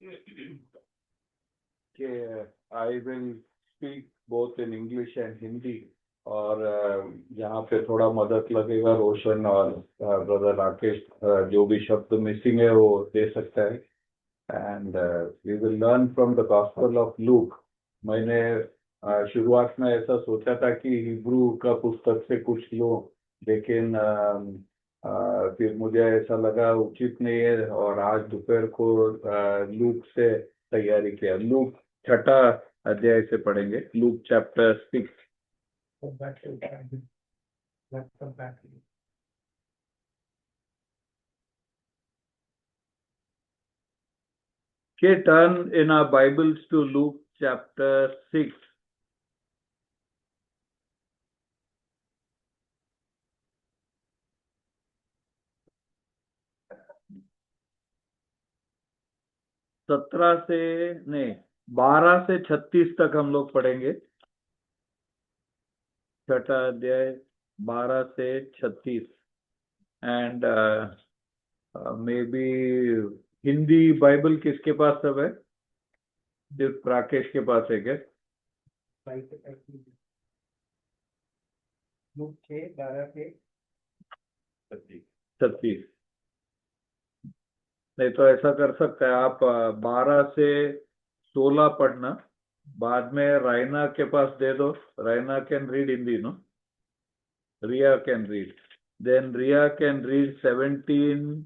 कि I will speak both in English and Hindi, और यहाँ पे थोड़ा मदद लगेगा रोशन और ब्रदर राकेश, जो भी शब्द मिसिंग है वो दे सकता है। And we will learn from the gospel of Luke. मैंने शुरुआत में ऐसा सोचा था कि हिब्रू का पुस्तक से कुछ लो, लेकिन फिर मुझे ऐसा लगा उचित नहीं है, और आज दोपहर को लूक से तैयारी किया। लूक 6ठा अध्याय से पढ़ेंगे, Luke chapter 6। Okay, turn in our Bibles to Luke chapter 6. सत्रह से नहीं 12 से 36 तक हम लोग पढ़ेंगे। 6ठा अध्याय 12 से 36। And may be Hindi Bible किसके पास सब है? सिर्फ राकेश के पास है क्या? लूक 6 12 से 36। नहीं तो ऐसा कर सकते हैं आप, 12 से 16 पढ़ना, बाद में रायना के पास दे दो। Raina can read Hindi, no? Riya can read, then Riya can read 17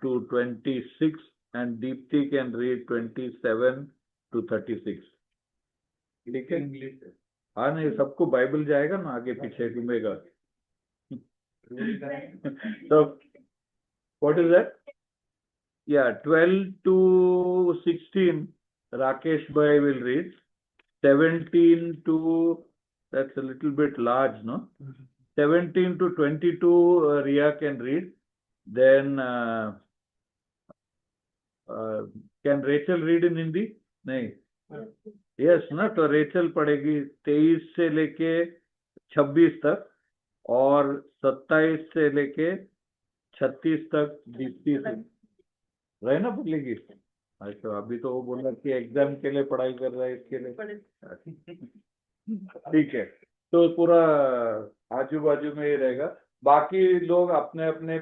to 26, and Deepti can read 27 to 36। ठीक है? हाँ, नहीं सबको बाइबल जाएगा ना, आगे पीछे घूमेगा। So what is that? Yeah, 12 to 16 Rakesh bhai will read. 17 to, that's a little bit large, no? 17 to 22 Ria can read. Then can Rachel read in Hindi? नहीं। यस ना, तो रेचल पढ़ेगी 23 से लेके 26 तक, और 27 से लेके 36 तक दीप्ति से रहे ना बोलेगी। अच्छा, अभी तो वो बोला कि एग्जाम के लिए पढ़ाई कर रहा है, इसके लिए। ठीक है, तो पूरा आजू बाजू में ही रहेगा। बाकी लोग अपने अपने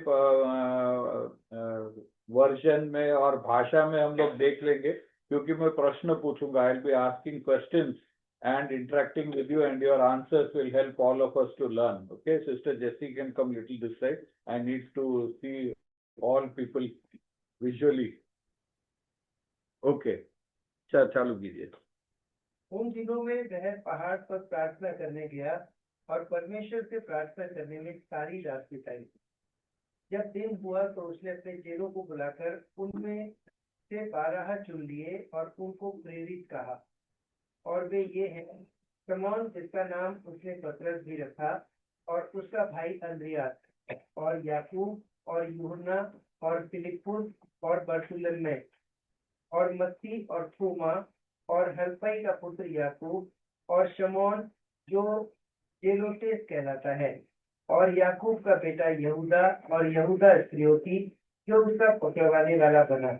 वर्जन में और भाषा में हम लोग देख लेंगे, क्योंकि मैं प्रश्न पूछूंगा। I will be asking questions and interacting with you, and your answers will help all of us to learn. Okay, Sister Jessie can come little this side. I need to see all people visually. Okay, चालू कीजिए। उन दिनों में वह पहाड़ पर प्रार्थना करने गया और परमेश्वर से प्रार्थना करने में सारी रात बिताई। जब दिन हुआ तो उसने अपने चेलों को बुलाकर उनमें से 12 चुन लिए और उनको प्रेरित कहा, और वे ये हैं: शमौन जिसका नाम उसने पतरस भी रखा, और उसका भाई अंद्रियास, और याकूब और यूहन्ना और फिलिप्पुस और बरतुलमै, और मत्ती और थोमा, और हल्फई का पुत्र याकूब, और शमौन जो जेलोटेस कहलाता है, और याकूब का बेटा यहूदा, और यहूदा इस्करियोती जो उसका पकड़वाने वाला बना।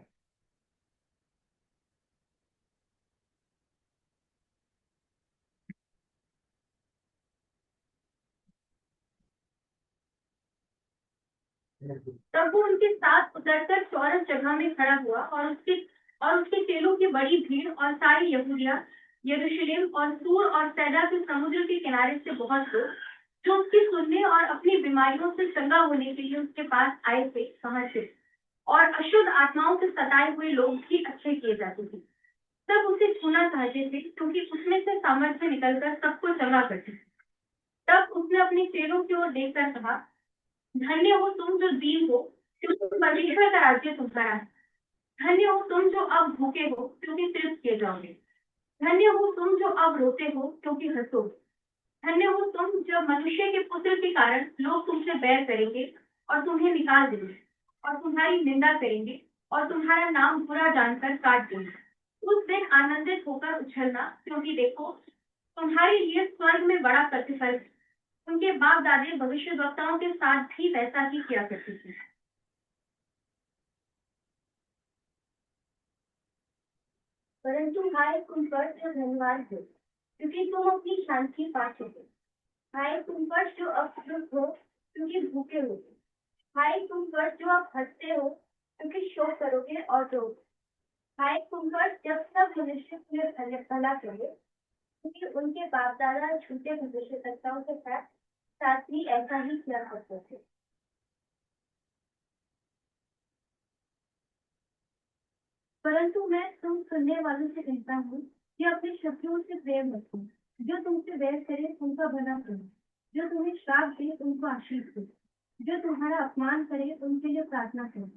तब वो उनके साथ उतरकर चौरस जगह में खड़ा हुआ, और उसके चेलों की बड़ी भीड़ और सारी यहूदिया, यरूशलेम और सूर और सैदा के समुद्र के किनारे से बहुत लोग, जो उसकी सुनने और अपनी बीमारियों से चंगा होने के लिए उसके पास आए थे, समझते, और अशुद्ध आत्माओं से सताए हुए लोग भी अच्छे किए जाते थे। सब उसे छूना चाहते थे, क्योंकि उसमें से सामर्थ्य निकलकर सबको चंगा करती थी। तब उसने अपने चेलों की ओर देखकर कहा, धन्य हो तुम जो दीन हो, क्योंकि परमेश्वर का राज्य तुम्हारा है। धन्य हो तुम जो अब भूखे हो, क्योंकि तृप्त किए जाओगे। धन्य हो तुम जो अब रोते हो, क्योंकि हंसोगे। धन्य हो तुम जब मनुष्य के पुत्र के कारण लोग तुमसे बैर करेंगे और तुम्हें निकाल देंगे और तुम्हारी निंदा करेंगे और तुम्हारा नाम बुरा जानकर काट देंगे। उस दिन आनंदित होकर उछलना, क्योंकि देखो तुम्हारे लिए स्वर्ग में बड़ा प्रतिफल है। उनके बाप दादे भविष्यद्वक्ताओं के साथ भी वैसा ही किया करते थे। परंतु हाय तुम पर जो धन्यवाद हो, क्योंकि तुम अपनी शांति पा चुके। हाय तुम पर जो अब दुख हो, क्योंकि भूखे हो। हाय तुम पर जो अब हंसते हो, क्योंकि शोक करोगे और रोगे। हाय तुम पर जब सब मनुष्य तुम्हें भला करे, क्योंकि उनके बाप दादा झूठे भविष्यवक्ताओं के साथ भी ऐसा ही किया करते थे। परंतु मैं तुम सुनने वालों से कहता हूँ कि अपने शत्रुओं से प्रेम रखो, जो तुमसे बैर करे उनका भला करो, जो तुम्हें श्राप दे उनको आशीष दो, जो तुम्हारा अपमान करे उनके लिए प्रार्थना करो,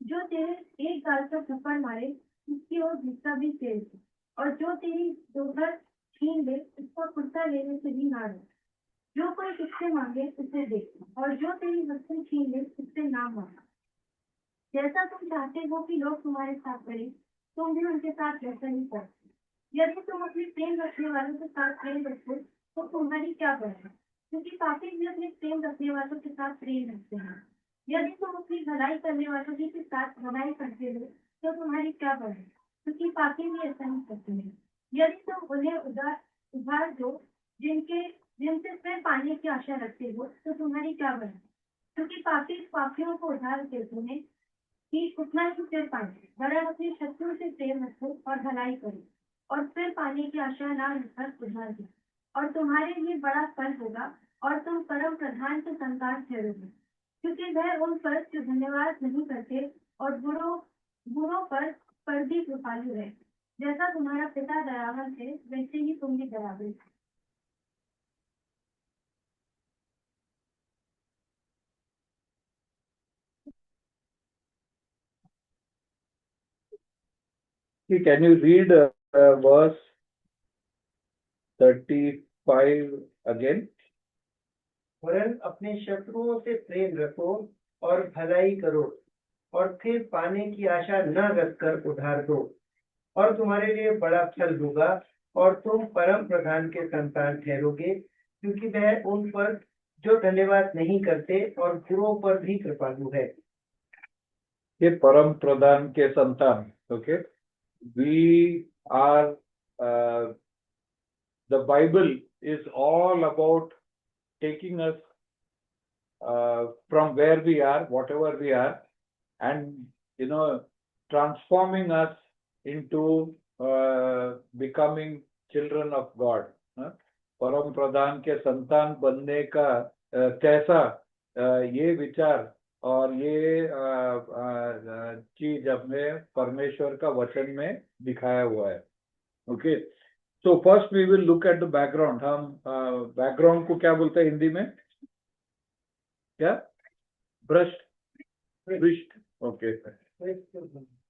जो तेरे एक गाल पर थप्पड़ मारे उसकी ओर दूसरा भी फेर दे, और जो तेरी दोहर छीन ले उसका कुर्ता लेने से भी ना डर। जो कोई तुझसे मांगे उसे दे, और जो तेरी वस्तु छीन ले उससे ना मांग। जैसा तुम चाहते हो कि लोग तुम्हारे साथ करें, तुम भी उनके साथ वैसा ही करो। यदि तुम अपने प्रेम रखने वालों के साथ प्रेम रखो तो तुम्हारी क्या बढ़े, क्योंकि पापी भी अपने प्रेम रखने वालों के साथ प्रेम रखते हैं। यदि तुम अपनी भलाई करने वालों के साथ भलाई करते हो तो तुम्हारी क्या बढ़े, क्योंकि पापी भी ऐसा ही करते हैं। यदि तुम उन्हें उधार दो जिनसे फिर पाने की आशा रखते हो तो तुम्हारी क्या बढ़े, क्योंकि पापी पापियों को उधार देते हैं कि उतना ही फिर पाए। वरन अपने शत्रुओं से प्रेम रखो और भलाई करो, और फिर पाने की आशा ना रखकर उधार दो, और तुम्हारे लिए बड़ा फल होगा, और तुम परम प्रधान के संतान ठहरोगे, क्योंकि वह उन पर जो धन्यवाद नहीं करते और बुरों पर भी कृपालु है। जैसा तुम्हारा पिता दयावान है, वैसे ही तुम भी दयालु हो। Can you read verse 35 again? वरन अपने शत्रुओं से प्रेम रखो और भलाई करो, और फिर पाने की आशा न रखकर उधार दो, और तुम्हारे लिए बड़ा फल होगा, और तुम परम प्रधान के संतान ठहरोगे, क्योंकि वह उन पर जो धन्यवाद नहीं करते और बुरों पर भी कृपालु है। ये परम प्रधान के संतान, okay, we are the Bible is all about taking us from where we are, whatever we are, and transforming us into becoming children of God. परम प्रधान के संतान बनने का कैसा ये विचार और ये चीज अपने परमेश्वर का वचन में दिखाया हुआ है। Okay, so first we will look at the background. हम बैकग्राउंड को क्या बोलते हैं हिंदी में? क्या? भ्रष्ट, पृष्ठ। ओके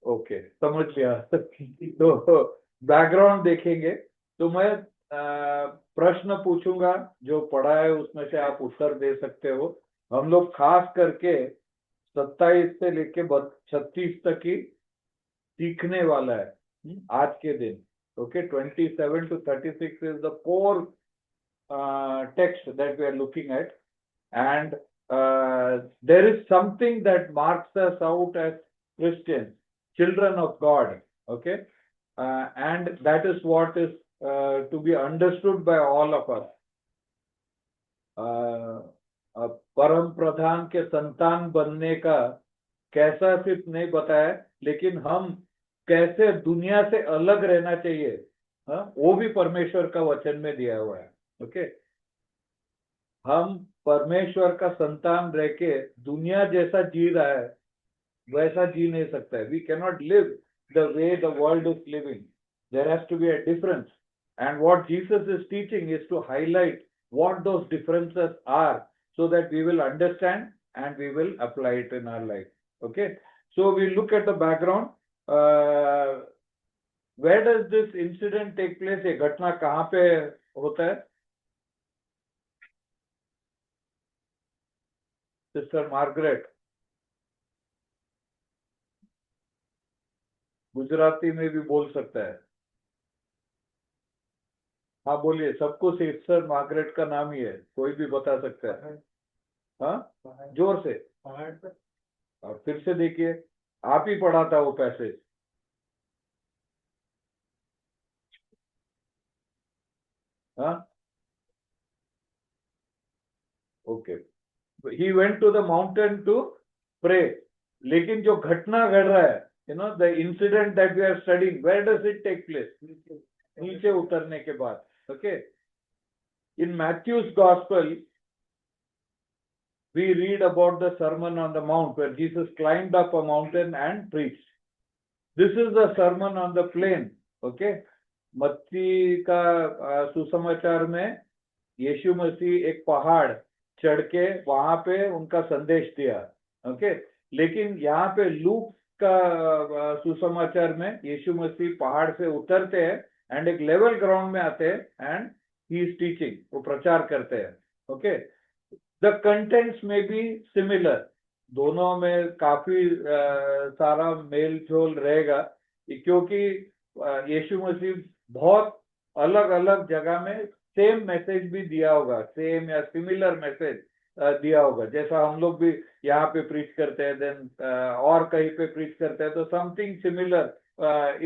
ओके, समझ लिया। तो बैकग्राउंड देखेंगे तो मैं प्रश्न पूछूंगा, जो पढ़ा है उसमें से आप उत्तर दे सकते हो। हम लोग खास करके 27 से लेके 36 तक ही सीखने वाला है आज के दिन। Okay, 27 to 36 is the core text that we are looking at, and there is something that marks us out as Christians, children of God. Okay, and that is what is to be understood by all of us. परम प्रधान के संतान बनने का कैसा सिर्फ नहीं बताया, लेकिन हम कैसे दुनिया से अलग रहना चाहिए, वो भी परमेश्वर का वचन में दिया हुआ है। ओके, हम परमेश्वर का संतान रह के दुनिया जैसा जी रहा है वैसा जी नहीं सकता है। We cannot live the way the world is living. There has to be a difference, and what Jesus is teaching is to highlight what those differences are, so that we will understand and we will apply it in our life. Okay, so we look at the background. Where does this incident take place? ये घटना कहाँ पे होता है? Sister Margaret, Gujarati में भी बोल सकता है। हाँ बोलिए, सबको सिस्टर मार्गरेट का नाम ही है, कोई भी बता सकता है। हाँ, जोर से। पहाड़ पर। और फिर से देखिए, आप ही पढ़ा था वो पैसेज। हाँ, okay, he went to the mountain to pray. लेकिन जो घटना घट रहा है, the incident that we are studying, where does it take place? नीचे उतरने के बाद. Okay, in Matthew's gospel we read about the Sermon on the Mount where Jesus climbed up a mountain and preached. This is the Sermon on the Plain. Okay, मत्ती का सुसमाचार में यीशु मसीह एक पहाड़ चढ़ के वहां पे उनका संदेश दिया. ओके, लेकिन यहाँ पे लूक का सुसमाचार में यीशु मसीह पहाड़ से उतरते हैं एंड एक लेवल ग्राउंड में आते हैं एंड ही इज टीचिंग, वो प्रचार करते हैं. ओके, द कंटेंट्स में भी सिमिलर, दोनों में काफी सारा मेल जोल रहेगा क्योंकि यीशु मसीह बहुत अलग अलग जगह में सेम मैसेज भी दिया होगा, सेम या सिमिलर मैसेज दिया होगा. जैसा हम लोग भी यहाँ पे प्रीच करते हैं, देन और कहीं पे प्रीच करते हैं, तो something similar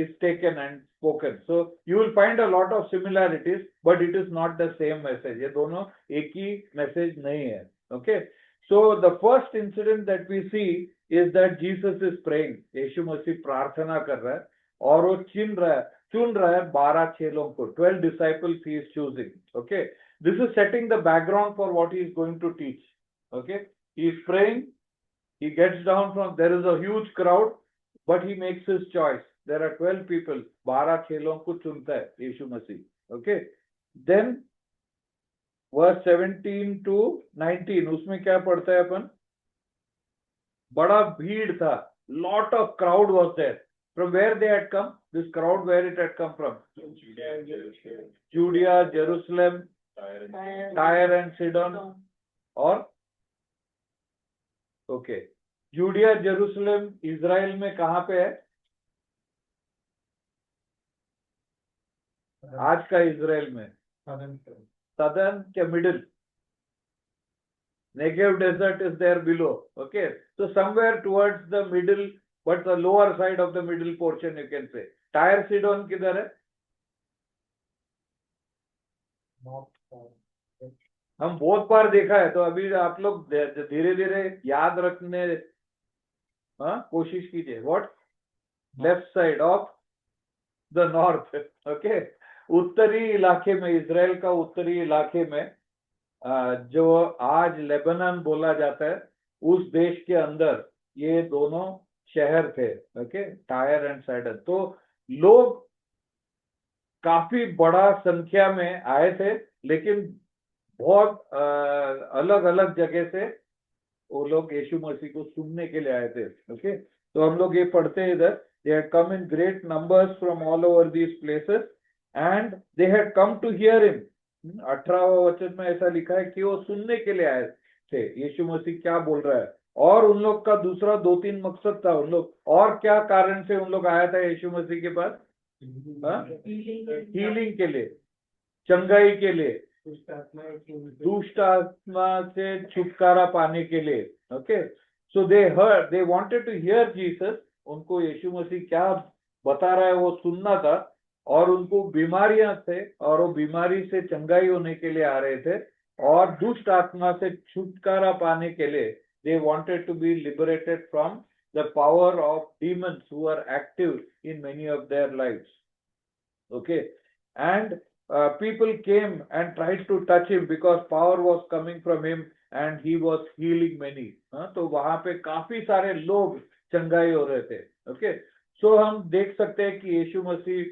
is taken and spoken. So you will find a lot of similarities, but it is not the same message. ये दोनों एक ही मैसेज नहीं है. Okay, so the first incident that we see is that Jesus is praying. यीशु मसीह प्रार्थना कर रहा है और वो चुन रहा है 12 चेलों को. 12 disciples he is choosing. Okay, this is setting the background for what he is going to teach. Okay, he is praying, he gets down from, there is a huge crowd, but he makes his choice. There are 12 people, 12 चेलों को चुनता है यीशु मसीह. Okay, then verse 17 to 19, उसमें क्या पढ़ता है अपन? बड़ा भीड़ था, lot of crowd was there. From where they had come? This crowd, where it had come from? Judea, Jerusalem, Tyre and Sidon. और okay, Judea, Jerusalem, इजराइल में कहाँ पे है? आज का इजराइल में सदर्न के middle. Negev desert is there below. Okay, so somewhere towards the middle, but the lower side of the middle portion you can say. Tyre Sidon किधर है? हम बहुत बार देखा है, तो अभी आप लोग धीरे धीरे याद रखने कोशिश कीजिए. What? Left side of the north. Okay, उत्तरी इलाके में, इजराइल का उत्तरी इलाके में जो आज लेबनान बोला जाता है, उस देश के अंदर ये दोनों शहर थे. Okay, Tyre and Sidon. तो लोग काफी बड़ा संख्या में आए थे, लेकिन बहुत अलग अलग जगह से वो लोग यीशु मसीह को सुनने के लिए आए थे. ओके, तो हम लोग ये पढ़ते हैं इधर, they had come in great numbers from all over these places and they had come to hear him. 18वां वचन में ऐसा लिखा है कि वो सुनने के लिए आए थे यीशु मसीह क्या बोल रहा है. और उन लोग का दूसरा 2-3 मकसद था. उन लोग और क्या कारण से उन लोग आया था यीशु मसीह के पास? हीलिंग के लिए, चंगाई के लिए, दुष्ट आत्मा से छुटकारा पाने के लिए. Okay, so they wanted to hear Jesus. उनको यीशु मसीह क्या बता रहा है वो सुनना था, और उनको बीमारियां थे और वो बीमारी से चंगाई होने के लिए आ रहे थे, और दुष्ट आत्मा से छुटकारा पाने के लिए they wanted to be liberated from the power of demons who are active in many of their lives. Okay, and people came and tried to touch him because power was coming from him and he was healing many. तो वहां पे काफी सारे लोग चंगाई हो रहे थे. ओके, सो हम देख सकते हैं कि यीशु मसीह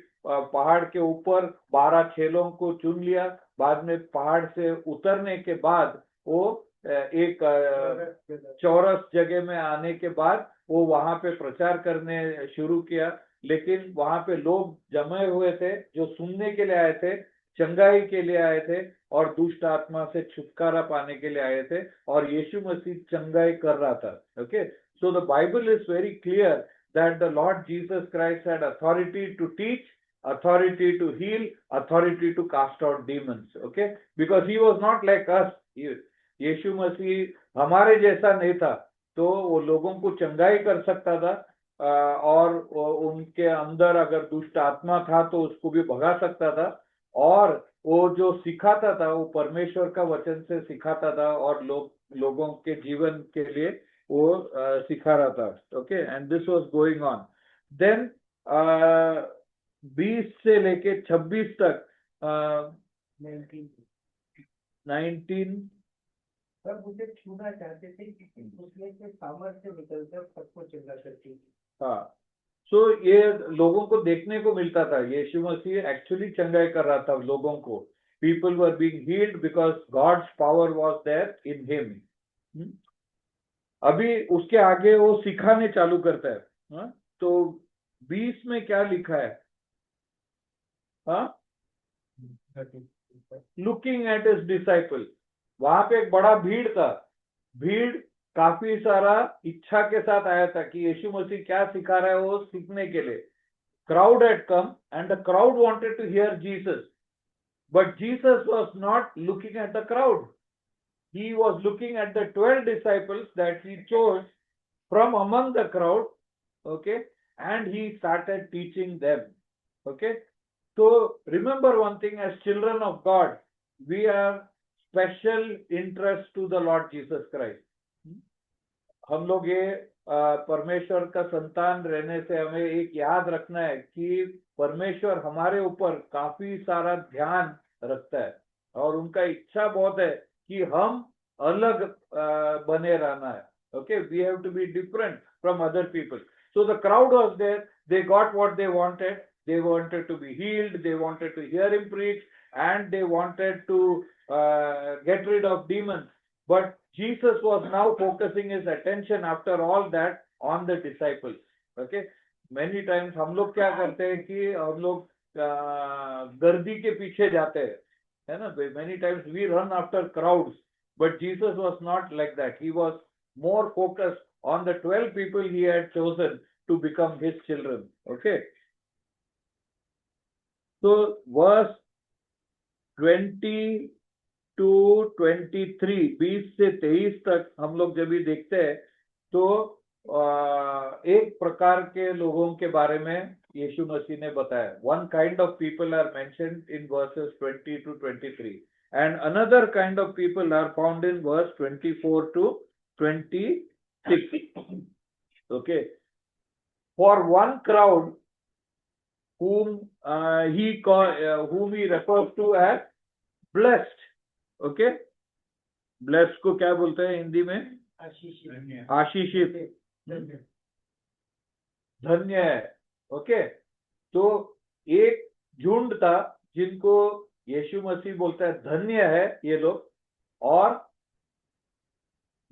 पहाड़ के ऊपर 12 चेलों को चुन लिया. बाद में पहाड़ से उतरने के बाद वो एक चौरस जगह में आने के बाद वो वहां पे प्रचार करने शुरू किया. लेकिन वहां पे लोग जमे हुए थे जो सुनने के लिए आए थे, चंगाई के लिए आए थे और दुष्ट आत्मा से छुटकारा पाने के लिए आए थे, और यीशु मसीह चंगाई कर रहा था. Okay, so the Bible is very clear that the Lord Jesus Christ had authority to teach, authority to heal, authority to cast out demons. Okay, because he was not like us. यीशु मसीह हमारे जैसा नहीं था, तो वो लोगों को चंगाई कर सकता था, और उनके अंदर अगर दुष्ट आत्मा था तो उसको भी भगा सकता था, और वो जो सिखाता था वो परमेश्वर का वचन से सिखाता था और लोगों के जीवन के लिए वो सिखा रहा था. Okay, and this was going on. Then 20 से लेके 26 तक 19 सब मुझे छूना चाहते थे क्योंकि उसमें से सामर्थ्य निकलकर सबको चंगा करती थी. हाँ, सो ये लोगों को देखने को मिलता था. यीशु मसीह एक्चुअली चंगाई कर रहा था लोगों को. People were being healed because God's power was there in him. अभी उसके आगे वो सिखाने चालू करता है. हाँ? तो 20 में क्या लिखा है? हाँ, लुकिंग एट हिज डिसाइपल. वहां पे एक बड़ा भीड़ था. भीड़ काफी सारा इच्छा के साथ आया था कि यीशु मसीह क्या सिखा रहा है वो सीखने के लिए. Crowd had come and the crowd wanted to hear Jesus, but Jesus was not looking at the crowd. He was looking at the 12 disciples that he chose from among the crowd. Okay, and he started teaching them. Okay, so remember one thing, as children of God, we have special interest to the Lord Jesus Christ. हम लोग ये परमेश्वर का संतान रहने से हमें एक याद रखना है कि परमेश्वर हमारे ऊपर काफी सारा ध्यान रखता है और उनका इच्छा बहुत है कि हम अलग बने रहना है. Okay, we have to be different from other people. So the crowd was there, they got what they wanted. They wanted to be healed, they wanted to hear him preach, and they wanted to get rid of demons. But Jesus was now focusing his attention after all that on the disciples. Okay, many times हम लोग क्या करते हैं कि हम लोग गर्दी के पीछे जाते हैं, है ना. Many times we run after crowds, but Jesus was not like that. He was more focused on the 12 people he had chosen to become his children. Okay. So verse 20 to 23, 20 से 23 तक हम लोग जब भी देखते हैं तो एक प्रकार के लोगों के बारे में यीशु मसीह ने बताया. One kind of people are mentioned in verses 20 to 23, and another kind of people are found in verse 24 to 26. Okay, for one crowd whom he refers to as blessed. Okay, blessed को क्या बोलते हैं हिंदी में? आशीषित, धन्य है. Okay, तो एक झुंड था जिनको यीशु मसीह बोलता है धन्य है ये लोग, और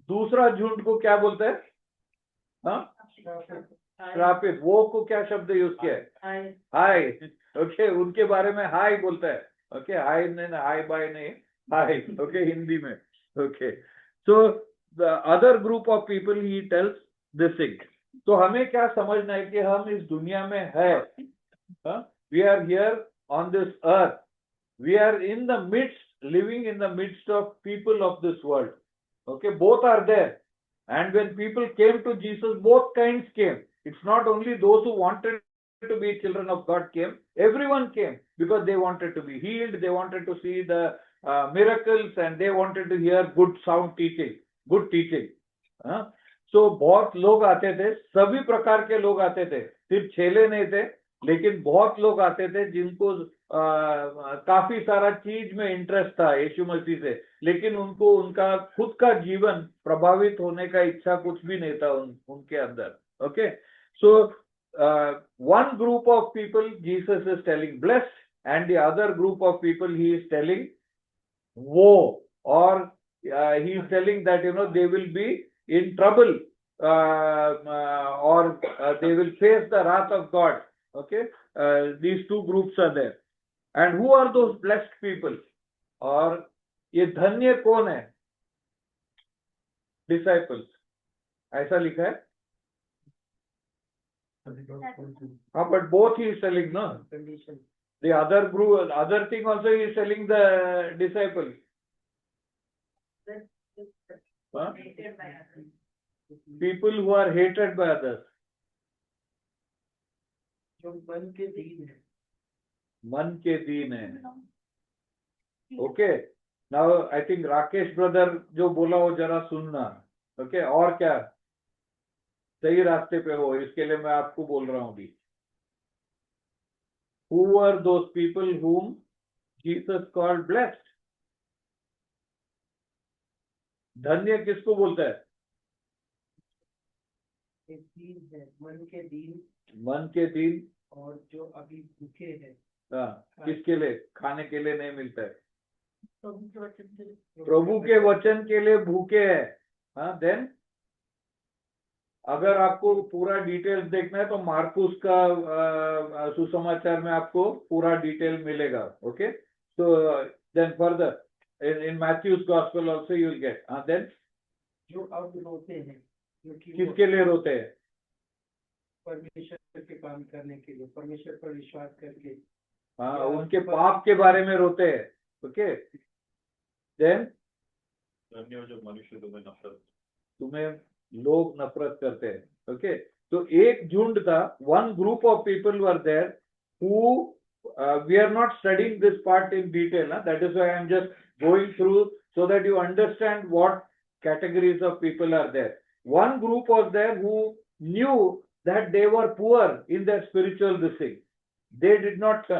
दूसरा झुंड को क्या बोलता है? हाँ, श्रापित. वो को क्या शब्द यूज किया है? हाय. ओके, उनके बारे में हाय बोलता है. ओके, हाय नहीं, हाय बाय नहीं, हाय. ओके, हिंदी में. Okay, so the other group of people he tells this thing. तो हमें क्या समझना है कि हम इस दुनिया में है. We are here on this earth. We are in the midst, living in the midst of people of this world. Okay, both are there. And when people came to Jesus, both kinds came. It's not only those who wanted to be children of God came. Everyone came because they wanted to be healed. They wanted to see the miracles, and they wanted to hear good sound teaching, good teaching. So बहुत लोग आते थे, सभी प्रकार के लोग आते थे. सिर्फ छेले नहीं थे, लेकिन बहुत लोग आते थे जिनको काफी सारा चीज में इंटरेस्ट था यीशु मसीह से, लेकिन उनको उनका खुद का जीवन प्रभावित होने का इच्छा कुछ भी नहीं था उनके अंदर. Okay, so one group of people Jesus is telling blessed, and the other group of people he is telling woe, or he is telling that they will be in trouble, or they will face the wrath of God. Okay, these two groups are there. And who are those blessed people? और ये धन्य कौन है? Disciples. ऐसा लिखा है. हाँ, but both he is telling, no? The other group, other thing also he is telling the disciples. People who are hated by others. जो मन के दीन है. मन के दीन है. Okay now I think Rakesh brother जो बोला वो जरा सुनना ओके और क्या सही रास्ते पे हो इसके लिए मैं आपको बोल रहा हूँ अभी Who were those people whom Jesus called blessed? धन्य किसको बोलता है? एक दीन है, मन के दीन मन के दीन और जो अभी भूखे हैं। हाँ, किसके लिए? खाने के लिए नहीं मिलता है। प्रभु के वचन से प्रभु के वचन के लिए भूखे है। हाँ देन अगर आपको पूरा डिटेल्स देखना है तो मार्कुस का सुसमाचार में आपको पूरा डिटेल मिलेगा okay so then further in Matthew's gospel also you will get then जो अब रोते हैं क्योंकि वो किसके लिए रोते हैं? परमेश्वर के काम करने के लिए, परमेश्वर पर विश्वास करके। हाँ उनके पाप के बारे में रोते हैं ओके देन जो मनुष्य तुम्हें लोग नफरत करते हैं ओके तो एक झुंड था one group of people were there who we are not studying this part in detail that is why I am just going through so that you understand what categories of people are there. One group was there who knew that they were poor in their spiritual this thing. They did not,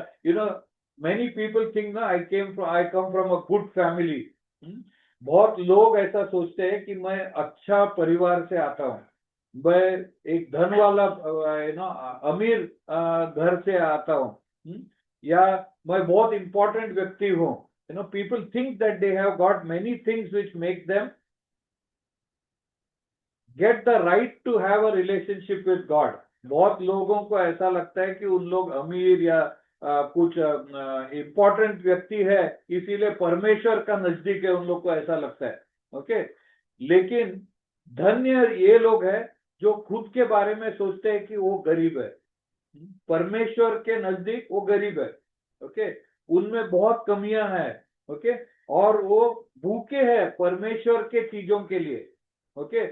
many people think, I come from a good family. बहुत लोग ऐसा सोचते हैं कि मैं अच्छा परिवार से आता हूँ, मैं एक धन वाला अमीर घर से आता हूँ, या मैं बहुत important व्यक्ति हूँ. People think that they have got many things which make them get the right to have a relationship with God. बहुत लोगों को ऐसा लगता है कि उन लोग अमीर या कुछ इम्पोर्टेंट व्यक्ति है इसीलिए परमेश्वर का नजदीक है उन लोग को ऐसा लगता है ओके लेकिन धन्य ये लोग हैं जो खुद के बारे में सोचते हैं कि वो गरीब है परमेश्वर के नजदीक वो गरीब है ओके उनमें बहुत कमियां हैं ओके और वो भूखे हैं परमेश्वर के चीजों के लिए ओके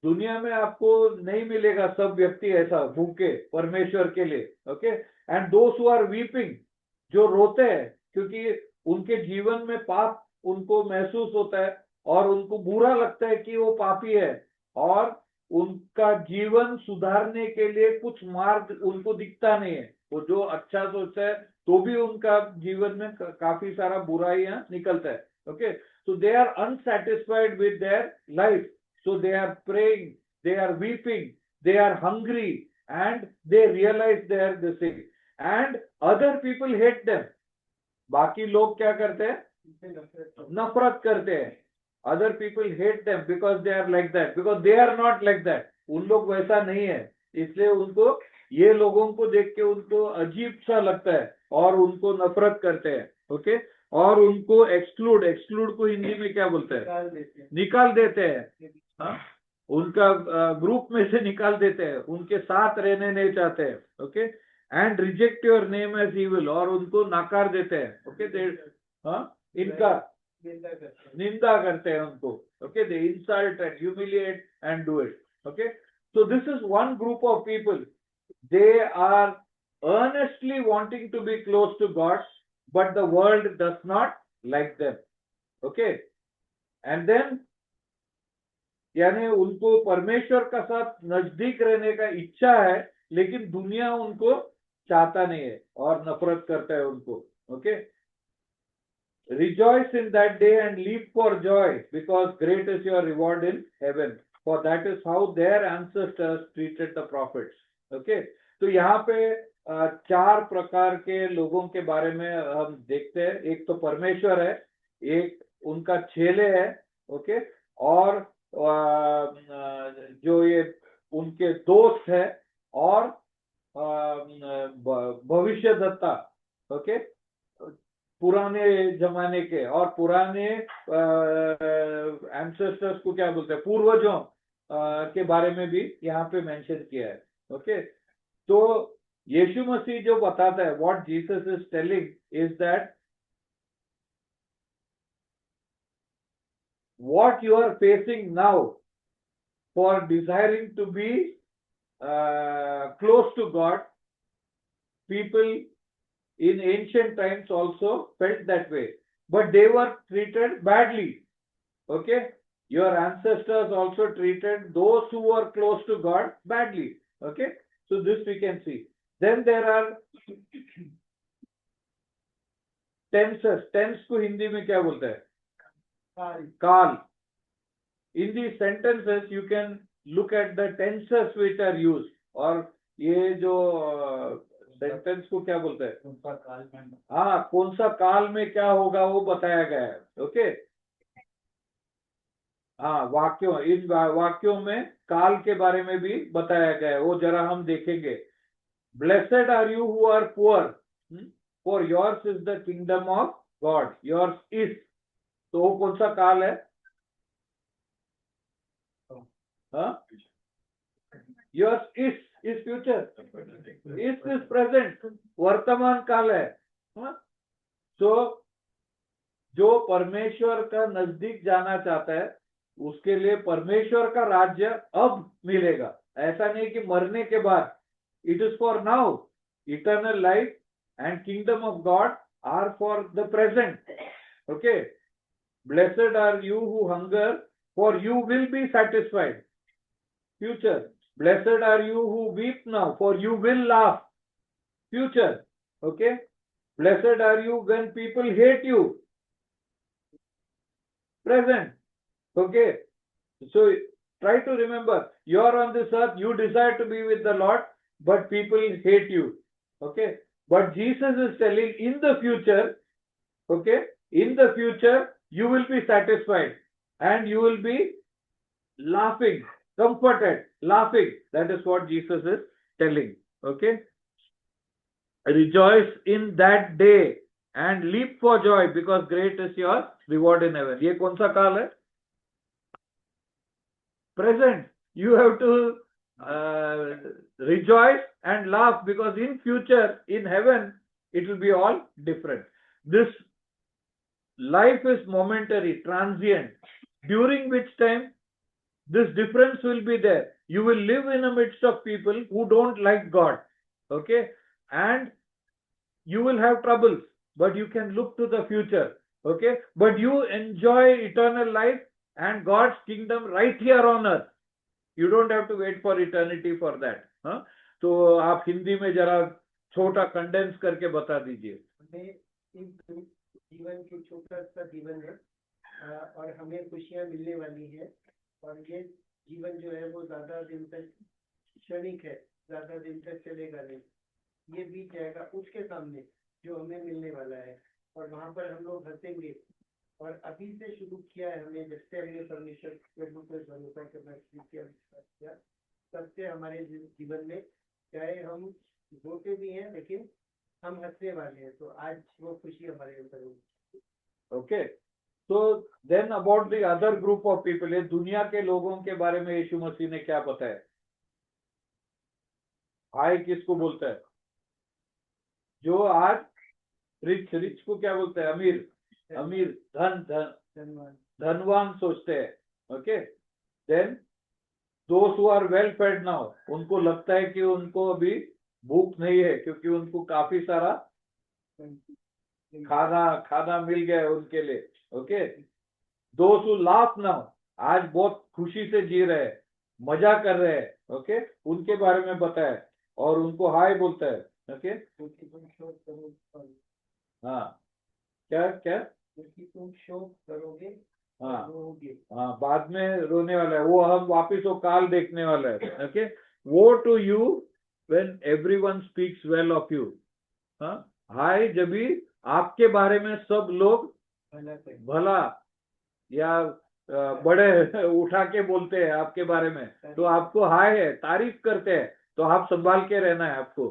दुनिया में आपको नहीं मिलेगा सब व्यक्ति ऐसा भूखे परमेश्वर के लिए okay and those who are weeping जो रोते हैं क्योंकि उनके जीवन में पाप उनको महसूस होता है और उनको बुरा लगता है कि वो पापी है और उनका जीवन सुधारने के लिए कुछ मार्ग उनको दिखता नहीं है वो जो अच्छा सोचता है तो भी उनका जीवन में काफी सारा बुराइयां निकलता है okay so they are unsatisfied with their life So they are praying, they are weeping, they are hungry, and they realize they are the thing. And other people hate them. बाकी लोग क्या करते हैं? नफरत करते हैं. Other people hate them because they are like that. Because they are not like that. उन लोग वैसा नहीं है. इसलिए उनको ये लोगों को देख के उनको अजीब सा लगता है और उनको नफरत करते हैं. ओके? और उनको एक्सक्लूड को हिंदी में क्या बोलते हैं? निकाल देते हैं. हाँ उनका ग्रुप में से निकाल देते हैं उनके साथ रहने नहीं चाहते हैं okay and reject your name as evil और उनको नकार देते हैं ओके हाँ इनका निंदा करते हैं उनको okay they insult and humiliate and do it okay so this is one group of people they are earnestly wanting to be close to God but the world does not like them okay and then यानी उनको परमेश्वर का साथ नजदीक रहने का इच्छा है लेकिन दुनिया उनको चाहता नहीं है और नफरत करता है उनको okay rejoice in that day and leap for joy because great is your reward in heaven for that is how their ancestors treated the prophets okay तो यहाँ पे चार प्रकार के लोगों के बारे में हम देखते हैं एक तो परमेश्वर है एक उनका चेले है ओके और जो ये उनके दोस्त है और भविष्यद्वक्ता ओके पुराने जमाने के और पुराने एंसेस्टर्स को क्या बोलते हैं पूर्वजों के बारे में भी यहाँ पे मेंशन किया है ओके तो यीशु मसीह जो बताता है what Jesus is telling is that what you are facing now for desiring to be close to God, people in ancient times also felt that way, but they were treated badly. Okay, your ancestors also treated those who were close to God badly. Okay, so this we can see. Then there are tenses. Tense को हिंदी में क्या बोलते हैं? काल. In these sentences you can look at the tenses which are used. और ये जो sentence को क्या बोलते हैं? हाँ, कौन सा काल में क्या होगा वो बताया गया है. ओके, हाँ, वाक्यों, इन वाक्यों में काल के बारे में भी बताया गया है, वो जरा हम देखेंगे. Blessed are you who are poor, for yours is the kingdom of God. Yours is. तो वो कौन सा काल है? हाँ? Yours is future. Is present. वर्तमान काल है. हाँ? So जो परमेश्वर का नजदीक जाना चाहता है उसके लिए परमेश्वर का राज्य अब मिलेगा. ऐसा नहीं कि मरने के बाद. It is for now. Eternal life and kingdom of God are for the present. Okay. Blessed are you who hunger, for you will be satisfied. Future. Blessed are you who weep now, for you will laugh. Future. Okay. Blessed are you when people hate you. Present. Okay. So try to remember, you are on this earth, you desire to be with the Lord, but people hate you. Okay. But Jesus is telling in the future, okay, in the future, you will be satisfied and you will be laughing, comforted, laughing. That is what Jesus is telling. Okay. Rejoice in that day and leap for joy because great is your reward in heaven. ये कौन सा काल है? Present. You have to rejoice and laugh because in future, in heaven, it will be all different. This life is momentary, transient, during which time this difference will be there. You will live in the midst of people who don't like God. Okay. And you will have troubles, but you can look to the future. Okay. But you enjoy eternal life and God's kingdom right here on earth. You don't have to wait for eternity for that. हाँ? तो आप हिंदी में जरा छोटा condense करके बता दीजिए. जीवन के छोटा सा जीवन है और हमें खुशियां मिलने वाली है और ये जीवन जो है वो ज्यादा दिन तक क्षणिक है, ज्यादा दिन तक चलेगा नहीं, ये बीत जाएगा उसके सामने जो हमें मिलने वाला है और वहां पर हम लोग हंसेंगे. और अभी से शुरू किया है हमने, जब से हमने परमेश्वर प्रभु पर भरोसा करना शुरू किया, तब से हमारे जीवन में चाहे हम रोते भी हैं लेकिन हम हंसने वाले हैं. तो आज वो खुशी हमारे अंदर होगी. Okay. So then about the other group of people, ये दुनिया के लोगों के बारे में यीशु मसीह ने क्या बताया? हाय किसको बोलता है? जो आज रिच को क्या बोलते हैं? अमीर, धनवान सोचते हैं. Okay. Then those who are well fed now, उनको लगता है कि उनको अभी भूख नहीं है क्योंकि उनको काफी सारा खाना मिल गया है उनके लिए. Okay. Those who laugh now, आज बहुत खुशी से जी रहे हैं, मजा कर रहे हैं. ओके. उनके बारे में बताया और उनको हाय बोलता है. ओके. हाँ. क्या तुम शोक करोगे, हाँ, बाद में रोने वाला है वो, हम वापिस वो काल देखने वाला है. Okay. Woe to you when everyone speaks well of you. हाय जब भी आपके बारे में सब लोग भला या बड़े उठा के बोलते हैं आपके बारे में, तो आपको हाय है, तारीफ करते हैं, तो आप संभाल के रहना है आपको.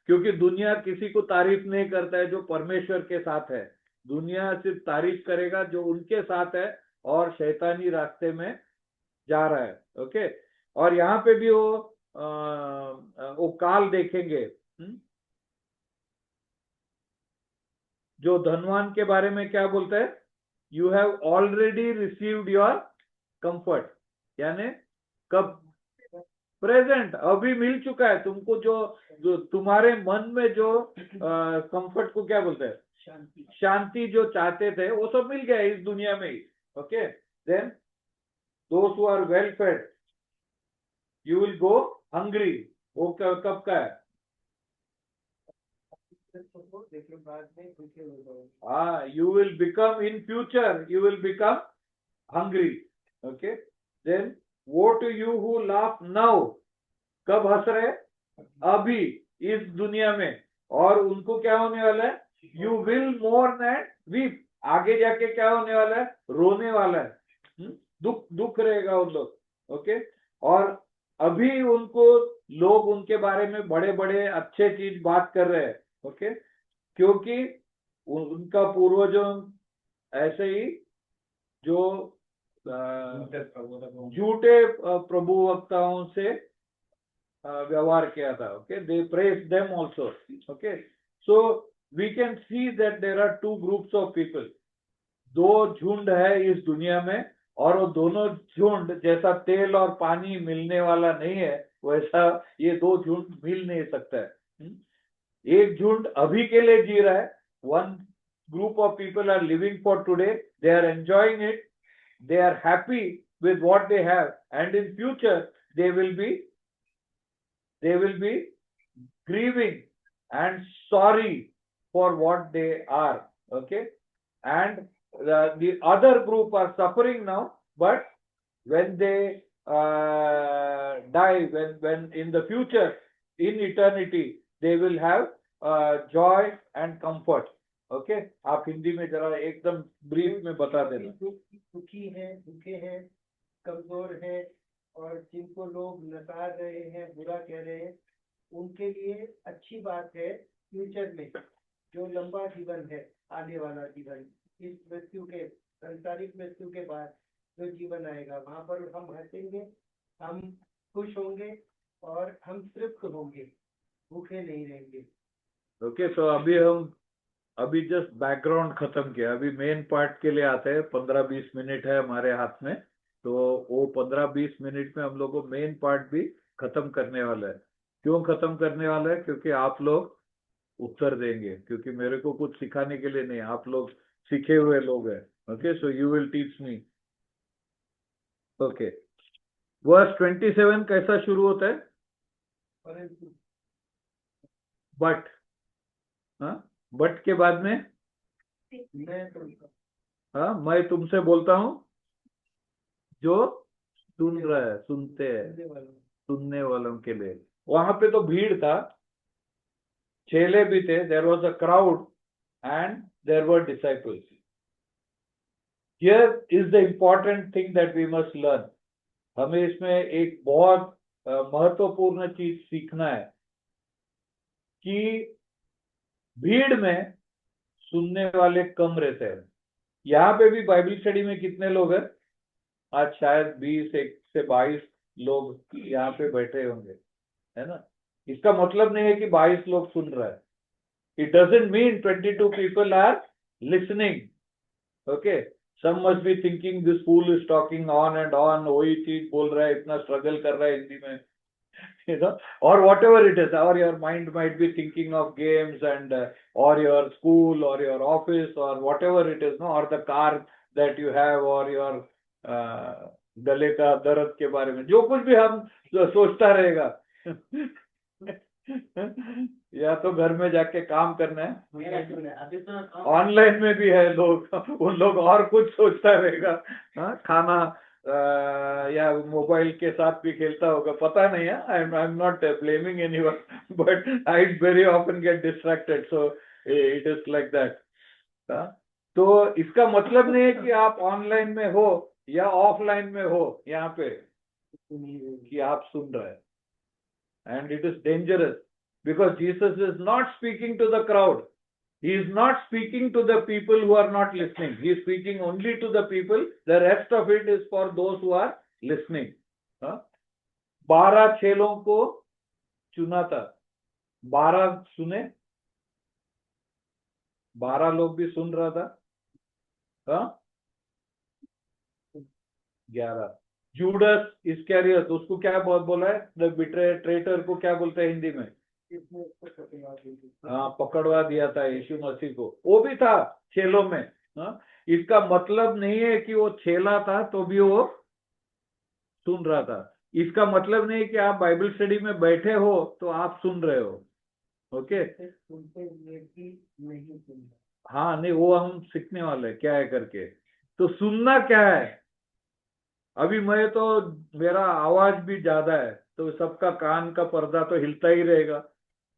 क्योंकि दुनिया किसी को तारीफ नहीं करता है जो परमेश्वर के साथ है. दुनिया सिर्फ तारीफ करेगा जो उनके साथ है और शैतानी रास्ते में जा रहा है. ओके. और यहाँ पे भी वो काल देखेंगे. जो धनवान के बारे में क्या बोलता है? You have already received your comfort. यानी कब प्रेजेंट, अभी मिल चुका है तुमको। जो तुम्हारे मन में जो कंफर्ट को क्या बोलते हैं, शांति। शांति जो चाहते थे वो सब मिल गया इस दुनिया में ही। Okay, then those who are well fed you will go hungry. वो कब का है? लेकिन बाद में भूखे हो जाओगे। हाँ, you will become in future, you will become hungry. Okay, then woe to you who laugh now. कब हंस रहे? अभी इस दुनिया में। और उनको क्या होने वाला है? You will mourn and weep. आगे जाके क्या होने वाला है? रोने वाला है। दुख रहेगा उन लोग। ओके, और अभी उनको लोग उनके बारे में बड़े बड़े अच्छे चीज बात कर रहे हैं। ओके, क्योंकि उनका पूर्वजों ऐसे ही जो झूठे प्रभुवक्ताओं से व्यवहार किया था। Okay, they praise them also. Okay, so we can see that there are two groups of people. दो झुंड है इस दुनिया में, और वो दोनों झुंड जैसा तेल और पानी मिलने वाला नहीं है, वैसा ये दो झुंड मिल नहीं सकता है। एक झुंड अभी के लिए जी रहा है। One group of people are living for today, they are enjoying it, they are happy with what they have, and in future they will be grieving and sorry for what they are. Okay, and the other group are suffering now, but when they die, when in the future, in eternity, they will have joy and comfort. Okay, आप हिंदी में जरा एकदम brief में बता देना। दुखी हैं, भूखे हैं, कमजोर हैं, और जिनको लोग नकार रहे हैं, बुरा कह रहे हैं, उनके लिए अच्छी बात है फ्यूचर में जो लंबा जीवन है, आने वाला जीवन, इस मृत्यु के, सांसारिक मृत्यु के बाद जो जीवन आएगा, वहां पर हम हंसेंगे, हम खुश होंगे और हम तृप्त होंगे, भूखे नहीं रहेंगे। ओके, तो अभी जस्ट बैकग्राउंड खत्म किया, अभी मेन पार्ट के लिए आते हैं। 15-20 मिनट है हमारे हाथ में, तो वो 15-20 मिनट में हम लोग को मेन पार्ट भी खत्म करने वाला है। क्यों खत्म करने वाला है? क्योंकि आप लोग उत्तर देंगे, क्योंकि मेरे को कुछ सिखाने के लिए नहीं, आप लोग सीखे हुए लोग हैं। Okay, so you will teach me. Okay, verse 27 कैसा शुरू होता है? बट, हाँ, बट के बाद में मैं तुमसे बोलता हूं जो सुन रहा है, सुनते हैं, सुनने वालों के लिए। वहां पे तो भीड़ था, चेले भी थे, there was a crowd and there were disciples. Here is the important thing that we must learn. हमें इसमें एक बहुत महत्वपूर्ण चीज सीखना है कि भीड़ में सुनने वाले कम रहते हैं। यहाँ पे भी बाइबल स्टडी में कितने लोग हैं? आज शायद 20 से 22 लोग यहाँ पे बैठे होंगे, है ना? इसका मतलब नहीं है कि 22 लोग सुन रहे हैं। It doesn't mean 22 people are listening. Okay, some must be thinking this fool is talking on and on, वही चीज बोल रहा है, इतना स्ट्रगल कर रहा है हिंदी में, you know, or whatever it is, or your mind might be thinking of games and or your school or your office or whatever it is, no, or the car that you have, or your गले का दर्द के बारे में जो कुछ भी हम सोचता रहेगा या तो घर में जाके काम करना है, ऑनलाइन में भी है लोग, उन लोग और कुछ सोचता रहेगा, खाना या मोबाइल के साथ भी खेलता होगा, पता नहीं है। I am not blaming anyone, but I very often get distracted, so it is like that. तो इसका मतलब नहीं है कि आप ऑनलाइन में हो या ऑफलाइन में हो यहाँ पे कि आप सुन रहे हैं, and it is dangerous because Jesus is not speaking to the crowd. He is not speaking to the people who are not listening. He is speaking only to the people. The rest of it is for those who are listening. 12 चेलों को चुना था, 12 सुने, 12 लोग भी सुन रहा था, 11 Judas इस्करियोत, उसको क्या बोला है, द ट्रेटर को क्या बोलते हैं हिंदी में? इसने उसको पकड़वा दी थी। हाँ, पकड़वा दिया था यीशु मसीह को, वो भी था छेलों में। हाँ, इसका मतलब नहीं है कि वो छेला था तो भी वो सुन रहा था। इसका मतलब नहीं है कि आप बाइबल स्टडी में बैठे हो तो आप सुन रहे हो। ओके, सुनते हुए भी नहीं सुनता। हाँ, नहीं, वो हम सीखने वाले हैं क्या है करके। तो सुनना क्या है? अभी मैं तो, मेरा आवाज भी ज्यादा है तो सबका कान का पर्दा तो हिलता ही रहेगा।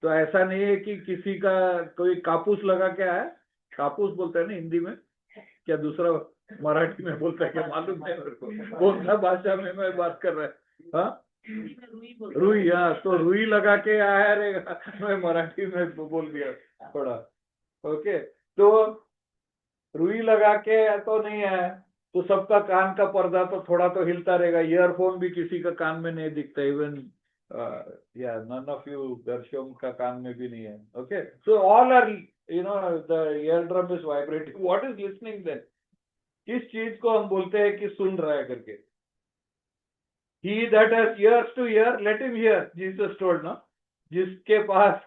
तो ऐसा नहीं है कि किसी का कोई कापूस लगा क्या है, कापूस बोलते हैं ना हिंदी में, क्या दूसरा मराठी में बोलता है क्या मालूम नहीं मेरे को, कौन सा भाषा में मैं बात कर रहा है। हाँ, रुई, हाँ, तो रुई लगा के आया रहेगा, मैं मराठी में बोल दिया थोड़ा। ओके, तो रुई लगा के तो नहीं है, तो सबका कान का पर्दा तो थोड़ा तो हिलता रहेगा। ईयरफोन भी किसी का कान में नहीं दिखता, इवन या नन ऑफ यू दर्शकों का कान में भी नहीं है। Okay, so all are, you know, the ear drum is vibrating. What is listening then? किस चीज को हम बोलते हैं कि सुन रहा है करके? He that has ears to hear, let him hear, Jesus told, ना? जिसके पास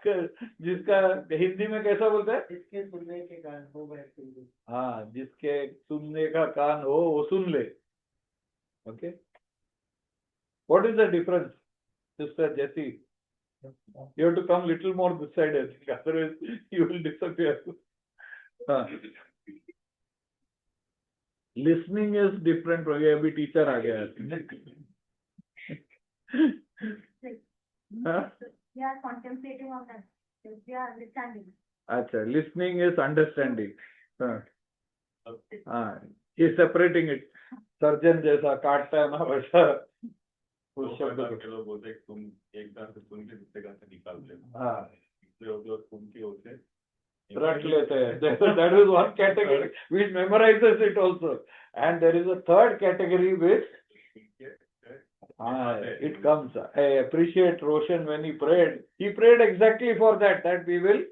जिसका हिंदी में कैसा बोलते हैं? जिसके सुनने के कारण हो वह सुन ले। हाँ, जिसके सुनने का कान हो वो सुन ले। Okay, what is the difference, sister Jessie? You have to come little more this side, I think, otherwise you will disappear. हाँ, listening is different. ये अभी टीचर आ गया है। हाँ? We are contemplating on that. We are understanding. अच्छा, listening is understanding. हाँ, हाँ, ये separating it. सर्जन जैसा काटता है ना वैसा दो उस शब्द प्रकार को। के लोग होते हैं, तुम एक कान से सुन के दूसरे कान से निकालते हो। हाँ, दूसरे होते और सुन के होते रट लेते हैं। That is one category which memorizes it also, and there is a third category which it comes. I appreciate Roshan when he prayed. He prayed exactly for that, that we will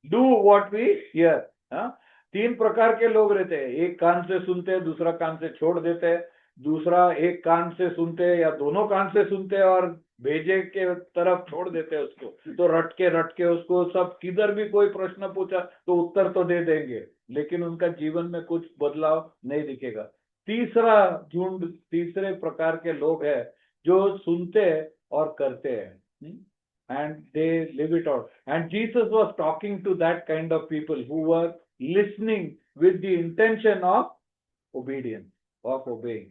do what we hear. हाँ, तीन प्रकार के लोग रहते हैं, एक कान से सुनते हैं, दूसरा कान से छोड़ देते हैं, दूसरा एक कान से सुनते हैं या दोनों कान से सुनते हैं और भेजे के तरफ छोड़ देते हैं उसको। तो रट के उसको सब, किधर भी कोई प्रश्न पूछा तो उत्तर तो दे देंगे, लेकिन उनका जीवन में कुछ बदलाव नहीं दिखेगा। तीसरा झुंड, तीसरे प्रकार के लोग हैं जो सुनते हैं और करते हैं, and they live it out. And Jesus was talking to that kind of people who were listening with the intention of obedience, of obeying.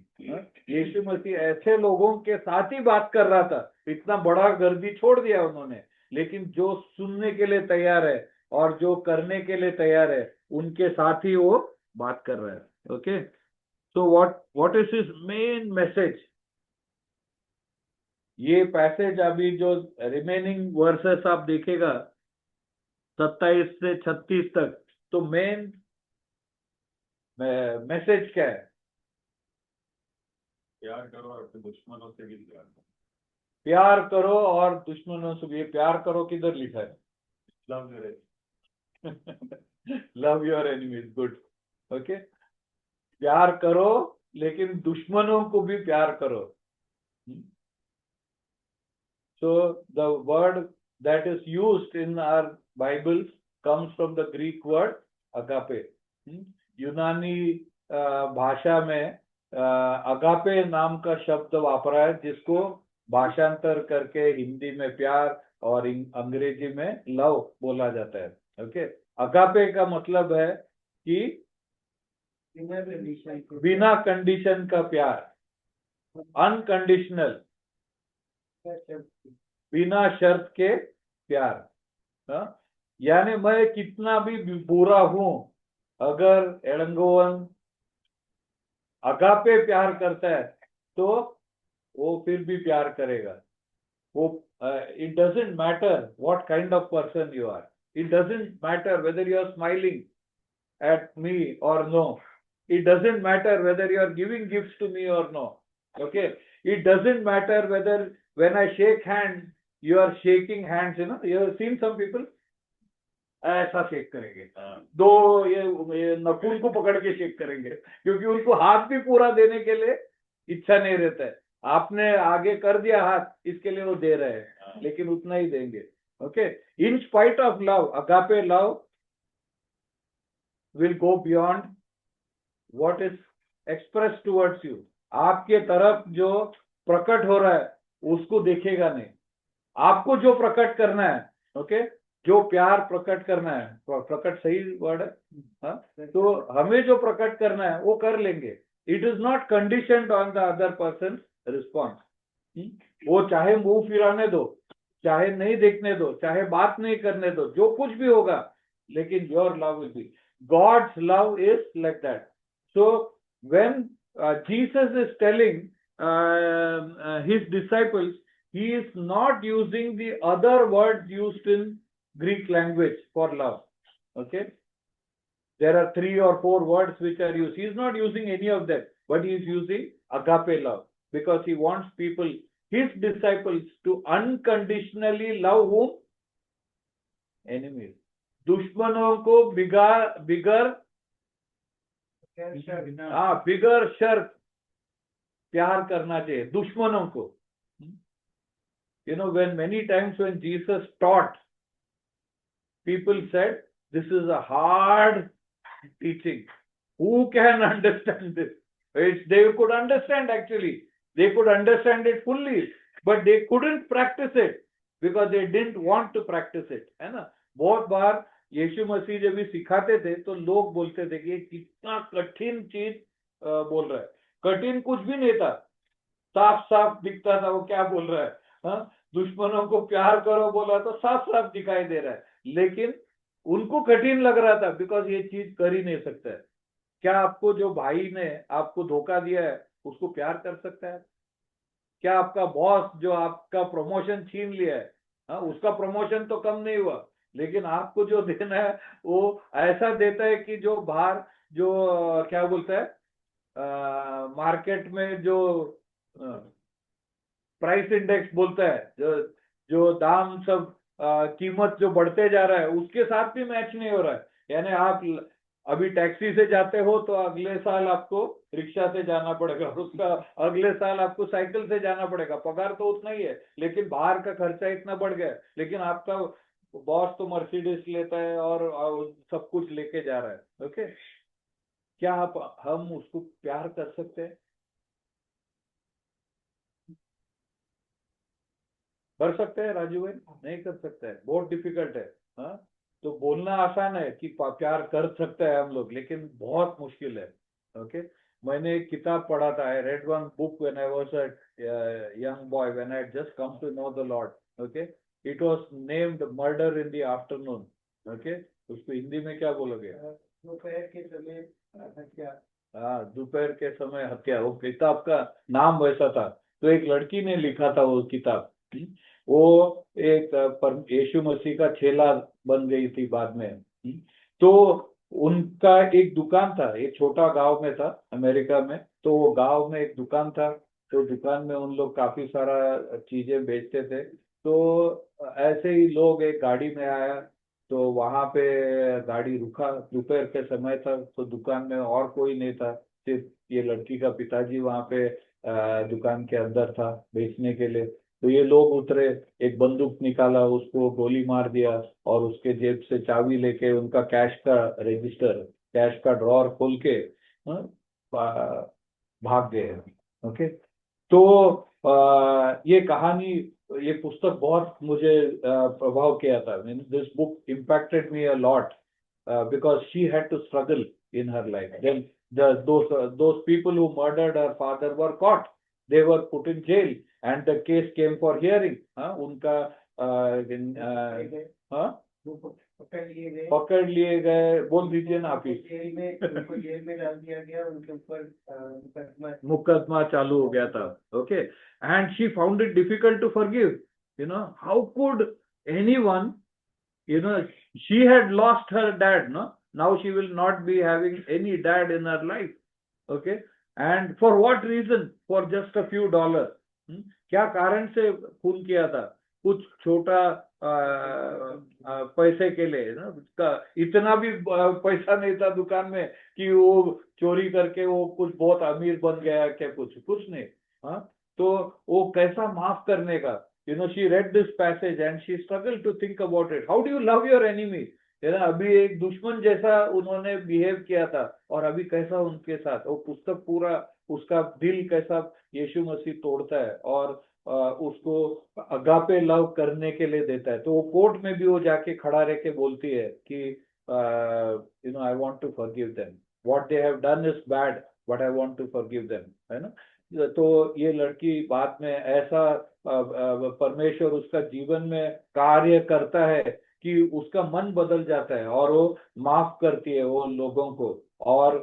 यीशु मसीह ऐसे लोगों के साथ ही बात कर रहा था, इतना बड़ा गर्दी छोड़ दिया उन्होंने, लेकिन जो सुनने के लिए तैयार है और जो करने के लिए तैयार है उनके साथ ही वो बात कर रहा है। Okay, so what is his main message? ये पैसेज अभी जो रिमेनिंग वर्सेस आप देखेगा 27 से 36 तक, तो मेन मैसेज क्या है? प्यार करो और अपने दुश्मनों से भी प्यार करो। प्यार करो और दुश्मनों से भी। ये प्यार करो किधर लिखा है? Love your love your enemies, good. Okay, प्यार करो लेकिन दुश्मनों को भी प्यार करो। So the word that is used in our Bibles comes from the Greek word agape. यूनानी भाषा में अगापे नाम का शब्द वापरा है, जिसको भाषांतर करके हिंदी में प्यार और अंग्रेजी में लव बोला जाता है। ओके, अगापे का मतलब है कि बिना कंडीशन का प्यार, अनकंडीशनल, बिना शर्त के प्यार। हाँ? यानी मैं कितना भी बुरा हूं, अगर एड़ंगोवन अगापे प्यार करता है तो वो फिर भी प्यार करेगा। वो it doesn't matter what kind of person you are, it doesn't matter whether you are smiling at me or no, it doesn't matter whether you are giving gifts to me or no. Okay, it doesn't matter whether when I shake hands you are shaking hands, you know, you have seen some people ऐसा shake करेंगे, दो ये नखून को पकड़ के shake करेंगे, क्योंकि उनको हाथ भी पूरा देने के लिए इच्छा नहीं रहता है। आपने आगे कर दिया हाथ, इसके लिए वो दे रहे हैं, लेकिन उतना ही देंगे। Okay, in spite of love, agape love will go beyond what is express towards you. आपके तरफ जो प्रकट हो रहा है उसको देखेगा नहीं, आपको जो प्रकट करना है, ओके, जो प्यार प्रकट करना है, प्रकट सही वर्ड है, हाँ? तो हमें जो प्रकट करना है वो कर लेंगे। It is not conditioned on the other person response. वो चाहे मुंह फिराने दो, चाहे नहीं देखने दो, चाहे बात नहीं करने दो, जो कुछ भी होगा, लेकिन your love will be, God's love is like that. So when Jesus is telling his disciples, he is not using the other words used in Greek language for love. Okay, there are 3 or 4 words which are used. He is not using any of that, but he is using agape love, because he wants people, his disciples, to unconditionally love whom? Enemies, दुश्मनों को बिगर शर्त प्यार करना चाहिए दुश्मनों को। You know, when many times when Jesus taught, people said, this is a hard teaching. Who can understand this? They could understand, actually. They could understand it fully, but they couldn't practice it because they didn't want to practice it. है ना? बहुत बार यीशु मसीह जब भी सिखाते थे तो लोग बोलते थे कि ये कितना कठिन चीज बोल रहा है। कठिन कुछ भी नहीं था, साफ साफ दिखता था वो क्या बोल रहा है। हाँ? दुश्मनों को प्यार करो बोला तो साफ साफ दिखाई दे रहा है, लेकिन उनको कठिन लग रहा था, बिकॉज ये चीज कर ही नहीं सकता है। क्या आपको जो भाई ने आपको धोखा दिया है उसको प्यार कर सकता है? क्या आपका बॉस जो आपका प्रमोशन छीन लिया है, हाँ, उसका प्रमोशन तो कम नहीं हुआ, लेकिन आपको जो देना है वो ऐसा देता है कि जो बाहर जो क्या बोलता है, मार्केट में जो प्राइस इंडेक्स बोलता है, जो दाम सब कीमत जो बढ़ते जा रहा है उसके साथ भी मैच नहीं हो रहा है। यानी आप अभी टैक्सी से जाते हो तो अगले साल आपको रिक्शा से जाना पड़ेगा, उसका अगले साल आपको साइकिल से जाना पड़ेगा। पगार तो उतना ही है, लेकिन बाहर का खर्चा इतना बढ़ गया, लेकिन आपका बॉस तो मर्सिडीज लेता है और सब कुछ लेके जा रहा है। ओके, क्या हम उसको प्यार कर सकते हैं? कर सकते हैं राजू भाई? नहीं कर सकते हैं, बहुत डिफिकल्ट है। हाँ, तो बोलना आसान है कि प्यार कर सकते हैं हम लोग, लेकिन बहुत मुश्किल है। ओके, मैंने एक किताब पढ़ा था, I read one book when I was a young boy, when I just come to know the Lord. Okay, it was named murder in the afternoon. Okay, उसको हिंदी में क्या बोलोगे? दोपहर के समय हत्या। हाँ, दोपहर के समय हत्या, वो किताब का नाम वैसा था। तो एक लड़की ने लिखा था वो किताब। वो एक यीशु मसीह का चेला बन गई थी बाद में। तो उनका एक दुकान था, एक छोटा गांव में था अमेरिका में। तो वो गांव में एक दुकान था, तो दुकान में उन लोग काफी सारा चीजें बेचते थे। तो ऐसे ही लोग एक गाड़ी में आया, तो वहां पे गाड़ी रुका, दोपहर के समय था, तो दुकान में और कोई नहीं था, सिर्फ ये लड़की का पिताजी वहां पे दुकान के अंदर था बेचने के लिए। तो ये लोग उतरे, एक बंदूक निकाला, उसको गोली मार दिया, और उसके जेब से चाबी लेके उनका कैश का रजिस्टर, कैश का ड्रॉर खोल के भाग गए। ओके, तो ये कहानी, ये पुस्तक बहुत मुझे प्रभाव किया था। This book impacted me a lot because she had to struggle in her life. Then those people who murdered her father were caught. They were put in jail and the case came for hearing. उनका पकड़ लिए गए, बोल दीजिए ना आप ही। Jail में डाल दिया गया, उनके ऊपर मुकदमा चालू हो गया था। Okay, and she found it difficult to forgive. You know, how could anyone, you know, she had lost her dad, no? Now she will not be having any dad in her life. Okay, and for what reason? For just a few dollars. क्या कारण से खून किया था? कुछ छोटा पैसे के लिए ना, इतना भी पैसा नहीं था दुकान में कि वो चोरी करके वो कुछ बहुत अमीर बन गया, क्या कुछ नहीं। हाँ, तो वो कैसा माफ करने का, she read this passage and she struggled to think about it. How do you love your enemy? है ना, अभी एक दुश्मन जैसा उन्होंने बिहेव किया था और अभी कैसा उनके साथ, वो पुस्तक पूरा उसका दिल कैसा यीशु मसीह तोड़ता है और उसको अगापे लव करने के लिए देता है। तो वो कोर्ट में भी वो जाके खड़ा रह के बोलती है कि I want to forgive them, what they have done is bad but I want to forgive them, है ना। तो ये लड़की बाद में ऐसा परमेश्वर उसका जीवन में कार्य करता है कि उसका मन बदल जाता है और वो माफ करती है वो लोगों को। और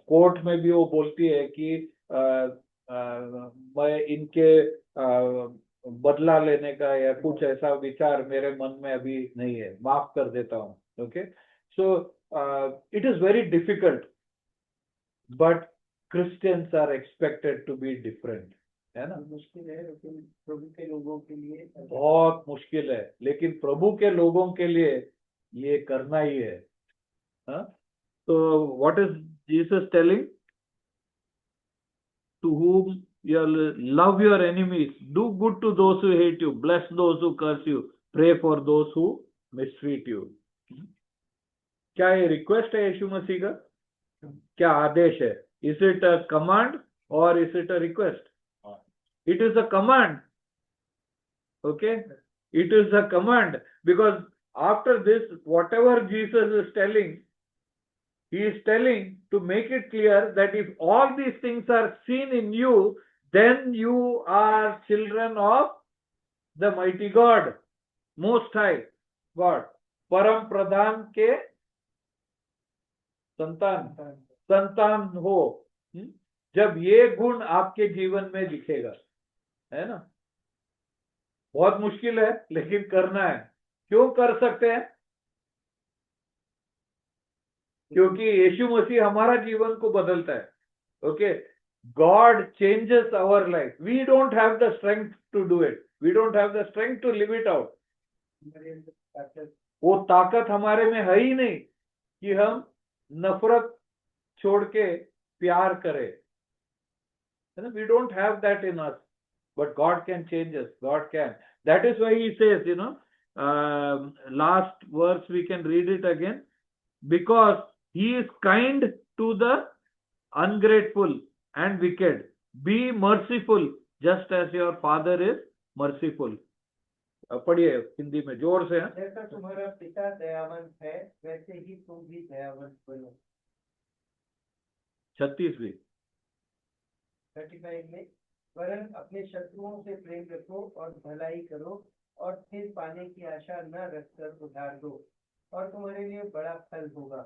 कोर्ट में भी वो बोलती है कि मैं इनके बदला लेने का या कुछ ऐसा विचार मेरे मन में अभी नहीं है, माफ कर देता हूँ। Okay, so it is very difficult but Christians are expected to be different, है ना। मुश्किल है लेकिन प्रभु के लोगों के लिए बहुत मुश्किल है, लेकिन प्रभु के लोगों के लिए ये करना ही है। तो what is Jesus telling? To whom you love your enemies, do good to those who hate you, bless those who curse you, pray for those who mistreat you. क्या ये रिक्वेस्ट है यीशु मसीह का? क्या आदेश है? Is it a command or is it a request? It is a command. Okay, it is a command, because after this, whatever Jesus is telling, he is telling to make it clear that if all these things are seen in you, then you are children of the mighty God, Most High God, परम प्रधान के संतान हो। जब ये गुण आपके जीवन में दिखेगा, है ना। बहुत मुश्किल है लेकिन करना है। क्यों कर सकते हैं? क्योंकि यीशु मसीह हमारा जीवन को बदलता है। Okay, God changes our life. We don't have the strength to do it, we don't have the strength to live it out. वो ताकत हमारे में है ही नहीं कि हम नफरत छोड़ के प्यार करें, we don't have that in us, but God can change us, God can. That is why he says, last verse we can read it again, because he is kind to the ungrateful and wicked. Be merciful just as your father is merciful. पढ़िए हिंदी में जोर से। जैसा तुम्हारा पिता दयावान है वैसे ही तुम भी दयावान बनो। 36वीं 35 में, वरन अपने शत्रुओं से प्रेम रखो और भलाई करो और फिर पाने की आशा न रखकर उधार दो और तुम्हारे लिए बड़ा फल होगा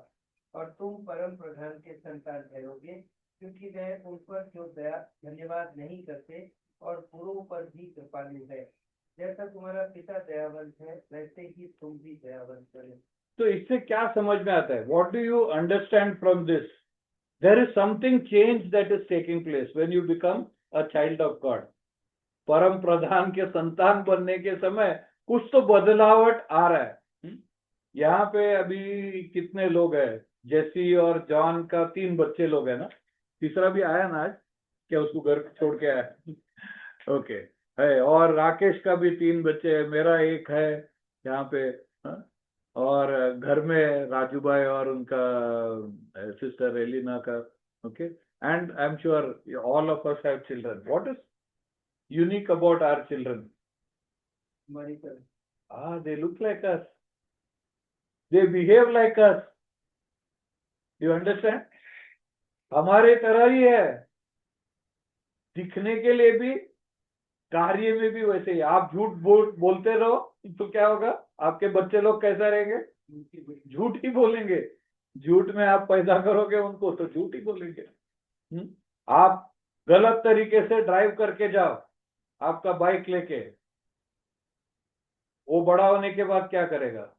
और तुम परम प्रधान के संतान ठहरोगे, क्योंकि वह उन पर जो दया धन्यवाद नहीं करते और बुरों पर भी कृपालु है। जैसा तुम्हारा पिता दयावान है वैसे ही तुम भी दयावान करो। तो इससे क्या समझ में आता है? What do you understand from this? There is something change that is taking place when you become a child of God. परम प्रधान के संतान बनने के समय कुछ तो बदलावट आ रहा है। यहाँ पे अभी कितने लोग हैं? जेसी और जॉन का 3 बच्चे लोग हैं ना, तीसरा भी आया ना आज, क्या उसको घर छोड़ के आया? ओके, है। और राकेश का भी 3 बच्चे है, मेरा एक है यहाँ पे। और घर में राजू भाई और उनका सिस्टर एलिना का। Okay, and I am sure all of us have children. What is unique about our children? They look like us, they behave like us. You understand? हमारे तरह ही है, दिखने के लिए भी, कार्य में भी वैसे ही। आप झूठ बोलते रहो तो क्या होगा? आपके बच्चे लोग कैसा रहेंगे? झूठ ही बोलेंगे। झूठ में आप पैदा करोगे उनको तो झूठ ही बोलेंगे। आप गलत तरीके से ड्राइव करके जाओ आपका बाइक लेके, वो बड़ा होने के बाद क्या करेगा?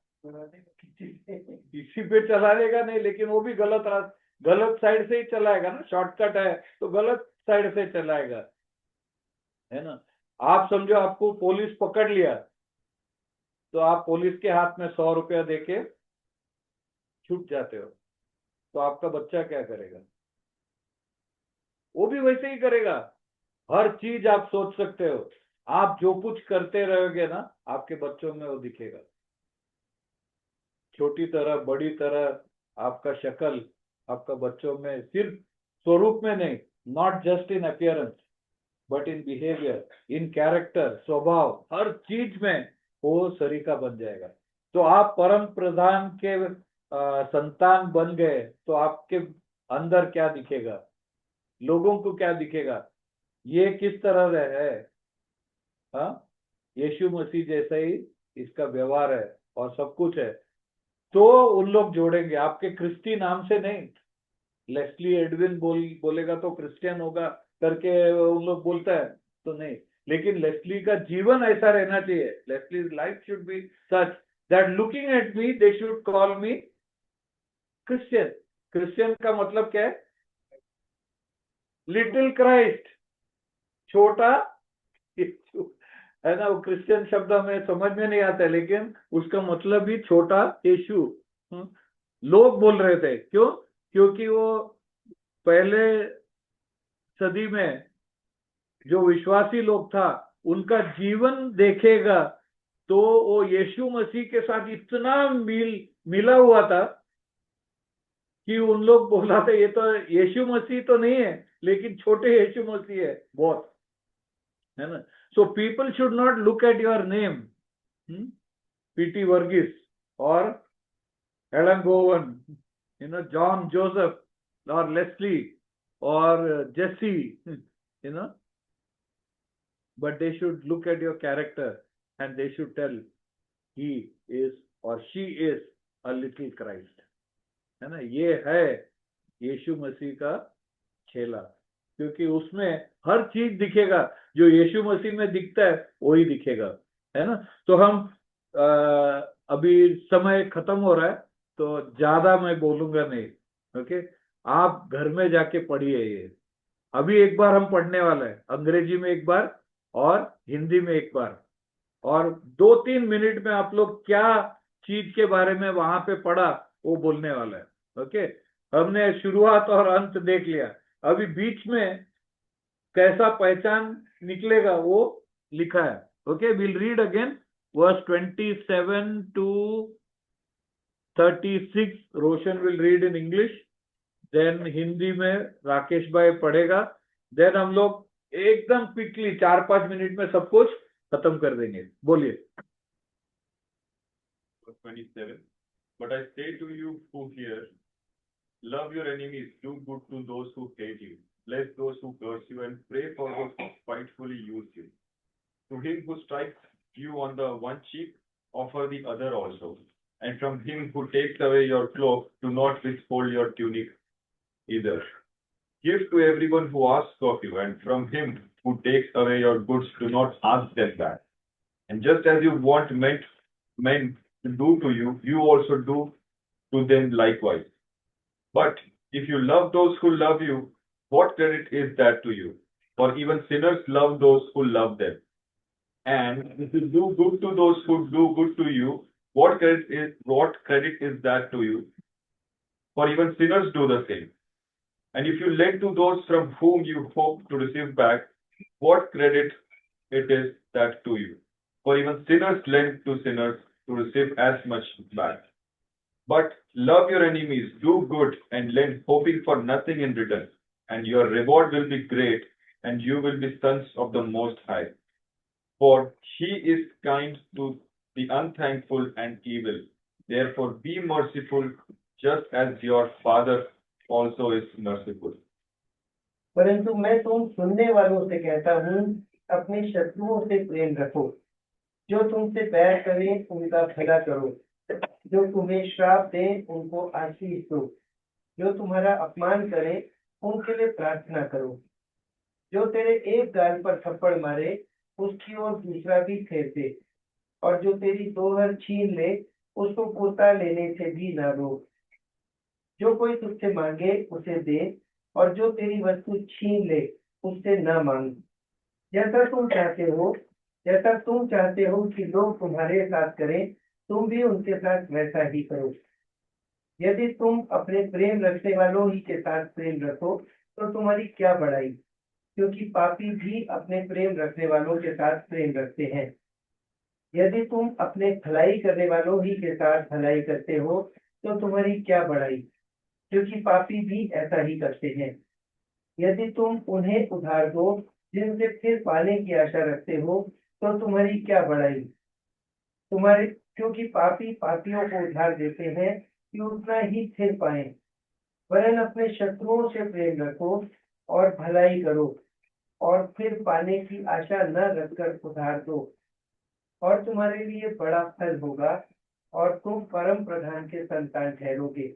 इसी पे चला लेगा नहीं, लेकिन वो भी गलत साइड से ही चलाएगा ना। शॉर्टकट है तो गलत साइड से चलाएगा, है ना। आप समझो आपको पुलिस पकड़ लिया तो आप पुलिस के हाथ में 100 रुपया देके छूट जाते हो, तो आपका बच्चा क्या करेगा? वो भी वैसे ही करेगा। हर चीज आप सोच सकते हो, आप जो कुछ करते रहोगे ना, आपके बच्चों में वो दिखेगा। छोटी तरह बड़ी तरह आपका शक्ल आपका बच्चों में, सिर्फ स्वरूप में नहीं, not just in appearance but in behaviour, in character, स्वभाव, हर चीज में वो सरीका बन जाएगा। तो आप परम प्रधान के संतान बन गए, तो आपके अंदर क्या दिखेगा, लोगों को क्या दिखेगा, ये किस तरह है? हाँ, यीशु मसीह जैसा ही इसका व्यवहार है और सब कुछ है। तो उन लोग जोड़ेंगे आपके क्रिस्टी नाम से नहीं। लेस्ली एडविन बोलेगा तो क्रिश्चियन होगा करके उन लोग बोलता है, तो नहीं। लेकिन लेस्ली का जीवन ऐसा रहना चाहिए, Leslie life should be such that looking at me they should call me Christian. Christian का मतलब क्या है? लिटिल क्राइस्ट, छोटा यीशु, है ना। वो क्रिश्चियन शब्द हमें समझ में नहीं आता, लेकिन उसका मतलब ही छोटा यीशु। लोग बोल रहे थे, क्यों? क्योंकि वो पहले सदी में जो विश्वासी लोग था, उनका जीवन देखेगा तो वो यीशु मसीह के साथ इतना मिला हुआ था कि उन लोग बोला था ये तो यीशु मसीह तो नहीं है, लेकिन छोटे यीशु मसीह है बहुत, है ना। So people should not look at your name, PT Varghese और हेलन गोवन, जॉन जोसेफ और लेस्ली और Jessie, but they should look at your character and they should tell he is or she is a little Christ, है ना। ये है यीशु मसीह का खेला, क्योंकि उसमें हर चीज दिखेगा, जो यीशु मसीह में दिखता है वही दिखेगा, है ना। तो हम अभी समय खत्म हो रहा है, तो ज्यादा मैं बोलूंगा नहीं, ओके। आप घर में जाके पढ़िए ये। अभी एक बार हम पढ़ने वाला है, अंग्रेजी में एक बार और हिंदी में एक बार, और 2-3 मिनट में आप लोग क्या चीज के बारे में वहां पे पढ़ा वो बोलने वाला है, ओके। हमने शुरुआत और अंत देख लिया, अभी बीच में कैसा पहचान निकलेगा वो लिखा है, okay. Will read again verse 27 to 36। Roshan will read in English, then Hindi में राकेश भाई पढ़ेगा, देन हम लोग एकदम क्विकली 4-5 मिनट में सब कुछ खत्म कर देंगे। बोलिए। 27. But I say to you who hear, love your enemies, do good to those who hate you, bless those who curse you, and pray for those who spitefully use you. To him who strikes you on the one cheek, offer the other also. And from him who takes away your cloak, do not withhold your tunic either. Give to everyone who asks of you, and from him who takes away your goods, do not ask them back. And just as you want men to do to you, you also do to them likewise. But if you love those who love you, what credit is that to you? For even sinners love those who love them. And if you do good to those who do good to you, what credit is that to you? For even sinners do the same. And if you lend to those from whom you hope to receive back, what credit it is that to you? For even sinners lend to sinners to receive as much back. But love your enemies, do good, and lend, hoping for nothing in return, and your reward will be great, and you will be sons of the Most High. For he is kind to the unthankful and evil. Therefore be merciful, just as your Father also is merciful. परंतु मैं तुम सुनने वालों से कहता हूँ, अपने शत्रुओं से प्रेम रखो, जो तुमसे बैर करें उनका भला करो, जो तुम्हें श्राप दें उनको आशीष दो, जो तुम्हारा अपमान करें उनके लिए प्रार्थना करो, जो तेरे एक गाल पर थप्पड़ मारे उसकी ओर दूसरा भी फेर दे, और जो तेरी दोहर छीन ले उसको पोता लेने से भी ना रोक। जो कोई तुझसे मांगे उसे दे, और जो तेरी वस्तु छीन ले उससे न मांग। जैसा तुम चाहते हो जैसा तुम चाहते हो कि लोग तुम्हारे साथ करें, तुम भी उनके साथ वैसा ही करो। यदि तुम अपने प्रेम रखने वालों ही के साथ प्रेम रखो तो तुम्हारी क्या बड़ाई, क्योंकि पापी भी अपने प्रेम रखने वालों के साथ प्रेम रखते हैं। यदि तुम अपने भलाई करने वालों ही के साथ भलाई करते हो तो तुम्हारी क्या बड़ाई, क्योंकि पापी भी ऐसा ही करते हैं। यदि तुम उन्हें उधार दो जिनसे फिर पाने की आशा रखते हो तो तुम्हारी क्या बड़ाई, तुम्हारे क्योंकि पापी पापियों को उधार देते हैं कि उतना ही फिर पाए। वरन अपने शत्रुओं से प्रेम रखो और भलाई करो और फिर पाने की आशा न रखकर उधार दो, और तुम्हारे लिए बड़ा फल होगा और तुम परम प्रधान के संतान ठहरोगे,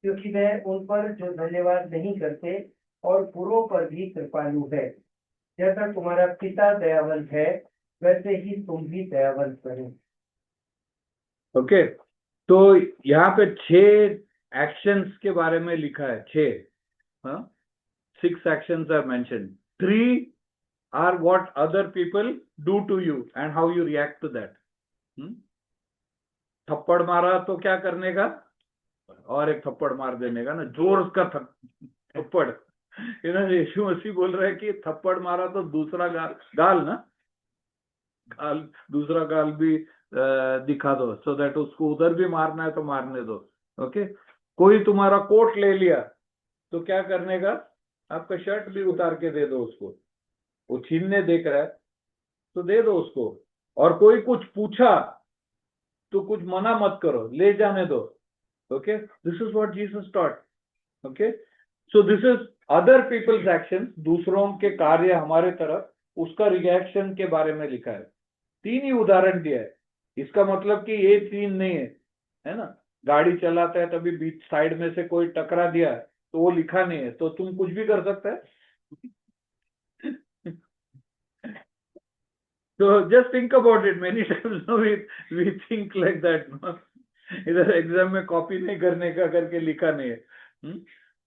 क्योंकि वह उन पर जो धन्यवाद नहीं करते और बुरों पर भी कृपालु है। जैसा तुम्हारा पिता दयावंत है वैसे ही तुम भी दयावंत बनो। ओके, तो यहाँ पे 6 एक्शंस के बारे में लिखा है, 6, 6 actions are mentioned. 3 are what other people do to you and how you react to that. थप्पड़ मारा तो क्या करने का, और एक थप्पड़ मार देने का ना, जोर का थप्पड़। यीशु मसीह बोल रहे हैं कि थप्पड़ मारा तो दूसरा गाल ना, गाल, दूसरा गाल भी दिखा दो, सो दैट उसको उधर भी मारना है तो मारने दो। ओके, कोई तुम्हारा कोट ले लिया तो क्या करने का, आपका शर्ट भी उतार के दे दो उसको। वो छीनने देख रहा है तो दे दो उसको। और कोई कुछ पूछा तो कुछ मना मत करो, ले जाने दो। Okay, this is what Jesus taught. Okay, so this is other people's action, दूसरों के कार्य हमारे तरफ, उसका रिएक्शन के बारे में लिखा है। 3 ही उदाहरण दिया है। इसका मतलब कि ये 3 नहीं है ना। गाड़ी चलाता है तभी बीच साइड में से कोई टकरा दिया तो वो लिखा नहीं है, तो तुम कुछ भी कर सकते है। So just think about it. Many times no, we think like that. No? इधर एग्जाम में कॉपी नहीं करने का करके लिखा नहीं है।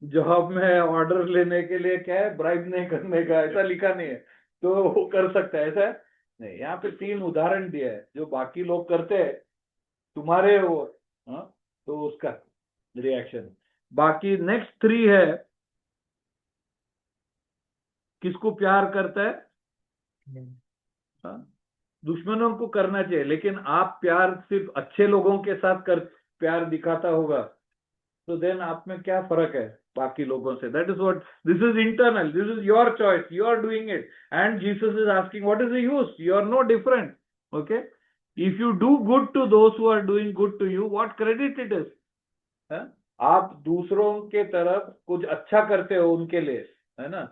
जॉब में ऑर्डर लेने के लिए क्या है, ब्राइब नहीं करने का, ऐसा लिखा नहीं है, तो वो कर सकता है, ऐसा है नहीं। यहाँ पे 3 उदाहरण दिया है जो बाकी लोग करते हैं, तुम्हारे वो, तो उसका रिएक्शन। बाकी नेक्स्ट 3 है, किसको प्यार करता है, दुश्मनों को करना चाहिए, लेकिन आप प्यार सिर्फ अच्छे लोगों के साथ प्यार दिखाता होगा तो देन आप में क्या फर्क है बाकी लोगों से। That is what, this is internal, this is your choice, you are doing it, and Jesus is asking what is the use, you are no different. Okay, if you do good to those who are doing good to you, what credit it is. आप दूसरों के तरफ कुछ अच्छा करते हो उनके लिए, है ना।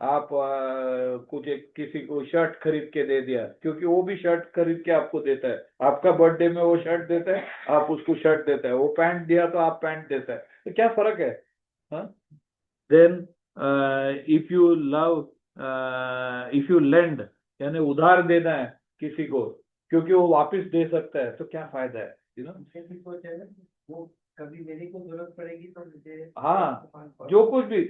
आप कुछ किसी को शर्ट खरीद के दे दिया, क्योंकि वो भी शर्ट खरीद के आपको देता है। आपका बर्थडे में वो शर्ट देता है, आप उसको शर्ट देता है। वो पैंट दिया तो आप पैंट देता है, तो क्या फर्क है। Then if you love, if you lend, यानी उधार देना है किसी को क्योंकि वो वापस दे सकता है, तो क्या फायदा है, यू नो। वो कभी मेरी को जरूरत पड़ेगी तो मुझे, हाँ, जो कुछ भी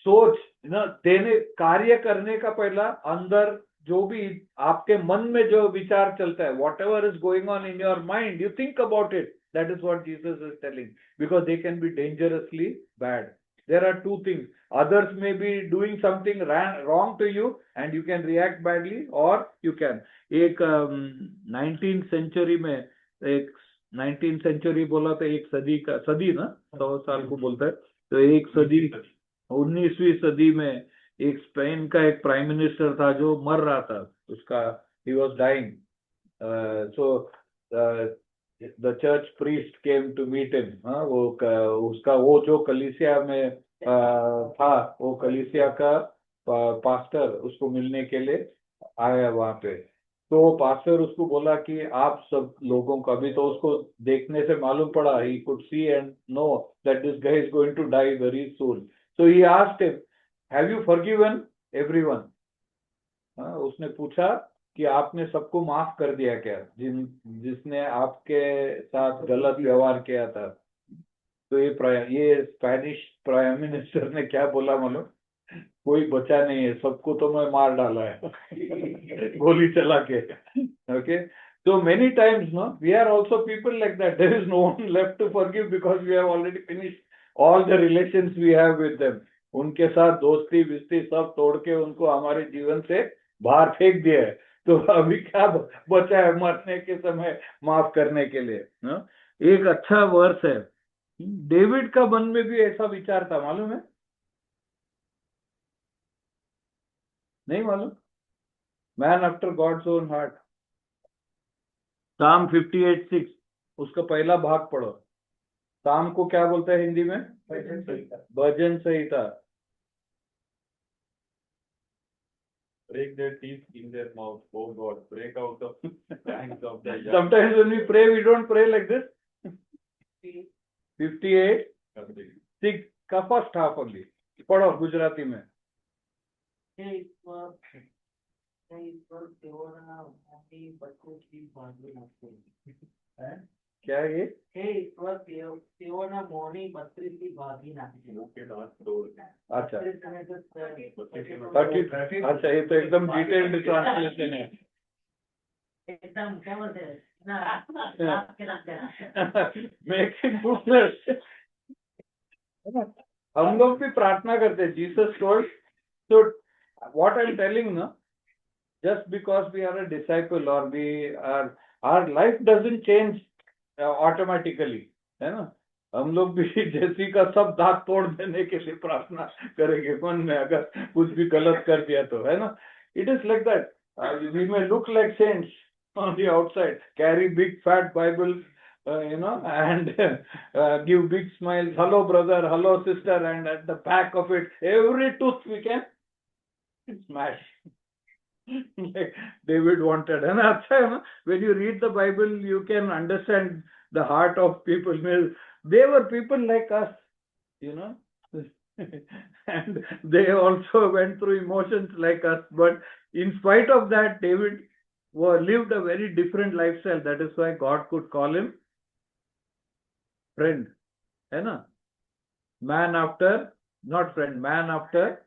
सोच ना, देने कार्य करने का पहला अंदर जो भी आपके मन में जो विचार चलता है, whatever is going on in your mind, you think about it. That is what Jesus is telling, because they can be dangerously bad. There are 2 things, others may be doing something wrong to you and you can react badly, or you can एक 19th century में, एक 19th century बोला तो एक सदी का, सदी ना 100 साल को बोलता है, तो एक सदी 19वीं सदी में एक स्पेन का एक प्राइम मिनिस्टर था जो मर रहा था, उसका he was dying, so the church priest came to meet him। वो उसका वो जो कलीसिया में था, वो कलीसिया का पास्टर उसको मिलने के लिए आया वहां पे। तो पास्टर उसको बोला कि आप सब लोगों का, अभी तो उसको देखने से मालूम पड़ा, he could see and know that this guy is going to die very soon, so he asked him, have you forgiven everyone? उसने पूछा कि आपने सबको माफ कर दिया क्या, जिसने आपके साथ गलत व्यवहार किया था। तो ये स्पेनिश प्राइम मिनिस्टर ने क्या बोला मालूम, कोई बचा नहीं है, सबको तो मैं मार डाला है गोली चला के. Okay, so many times, no, we are also people like that. There is no one left to forgive because we have already finished all the relations we have with them. उनके साथ दोस्ती बिस्ती सब तोड़ के उनको हमारे जीवन से बाहर फेंक दिया है. तो अभी क्या बचा है मरने के समय माफ करने के लिए, no? एक अच्छा वर्स है. डेविड का मन में भी ऐसा विचार था, मालूम है? नहीं मालूम? Man after God's own heart. Psalm 58:6 उसका पहला भाग पढ़ो. साम को क्या बोलता है हिंदी में? भजन संहिता. Break their teeth in their mouth, oh God, break out the fangs of the young. Sometimes when we pray, we don't pray like this. 58:6 का फर्स्ट हाफ only. पढ़ो गुजराती में. हे ईश्वर, तेरा मोहनी बच्चों की बांधी नाखी. क्या है ये? हे ईश्वर, तेरा मोहनी बच्ची की बांधी नाखी. मुंह के दांत तोड़. अच्छा. 30 अच्छा, ये तो एकदम डिटेल्ड ट्रांसलेशन है. एकदम क्या बोलते हैं ना, आपके मेकिंग गुडनेस. हम लोग भी प्रार्थना करते हैं. Jesus told, so what I'm telling, no, just because we are a disciple or we are, our life doesn't change automatically, है ना? हम लोग भी जैसी का सब दांत तोड़ देने के लिए प्रार्थना करेंगे मन में अगर कुछ भी गलत कर दिया तो, है ना? It is like that. We may look like saints on the outside, carry big fat Bibles, you know, and give big smiles, hello brother, hello sister, and at the back of it, every tooth we can smash. Like David wanted. And अच्छा है ना, when you read the Bible, you can understand the heart of people. They were people like us, you know, and they also went through emotions like us. But in spite of that, David lived a very different lifestyle. That is why God could call him friend, है ना? Man after, not friend, man after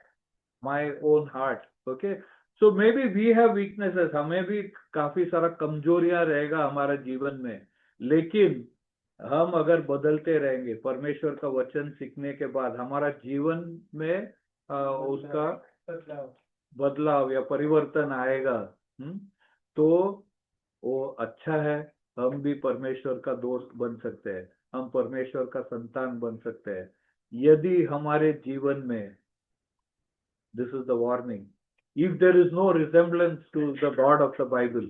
my own heart. Okay, so maybe we have weaknesses. हमें भी काफी सारा कमजोरियां रहेगा हमारे जीवन में, लेकिन हम अगर बदलते रहेंगे, परमेश्वर का वचन सीखने के बाद हमारा जीवन में उसका बदलाव या परिवर्तन आएगा, तो वो अच्छा है. हम भी परमेश्वर का दोस्त बन सकते हैं, हम परमेश्वर का संतान बन सकते हैं. यदि हमारे जीवन में, this is the warning, if there is no resemblance to the God of the Bible,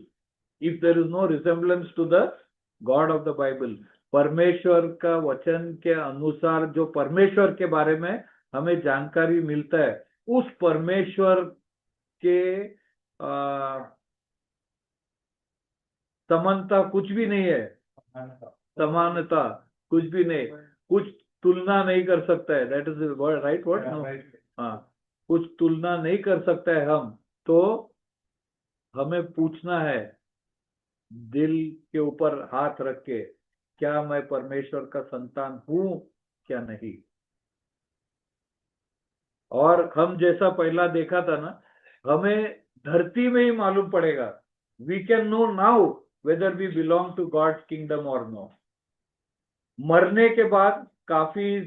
if there is no resemblance to the God of the Bible, परमेश्वर का वचन के अनुसार जो परमेश्वर के बारे में हमें जानकारी मिलता है, उस परमेश्वर के समानता कुछ भी नहीं है, समानता कुछ भी नहीं, कुछ तुलना नहीं कर सकता है. That is right word. हाँ, कुछ तुलना नहीं कर सकता है हम. तो हमें पूछना है दिल के ऊपर हाथ रख के, क्या मैं परमेश्वर का संतान हूं क्या नहीं. और हम जैसा पहला देखा था ना, हमें धरती में ही मालूम पड़ेगा. We can know now whether we belong to God's kingdom और नो. मरने के बाद काफी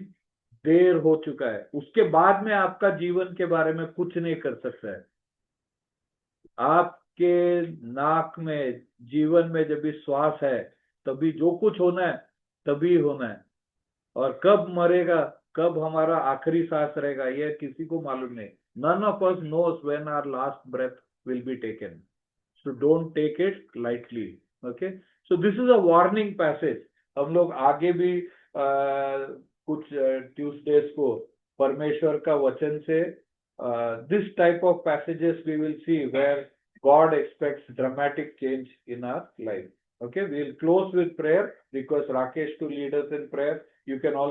देर हो चुका है, उसके बाद में आपका जीवन के बारे में कुछ नहीं कर सकता है. आपके नाक में जीवन में जब भी श्वास है, तभी जो कुछ होना है तभी होना है. और कब मरेगा, कब हमारा आखिरी सांस रहेगा, यह किसी को मालूम नहीं. None of us knows when our last breath will be taken. So don't take it lightly. Okay? So this is a warning passage. हम लोग आगे भी कुछ ट्यूसडेज को परमेश्वर का वचन से this type of passages we will see where God expects dramatic change in our life. Okay, we'll close with prayer. Request Rakesh to lead us in prayer. You can also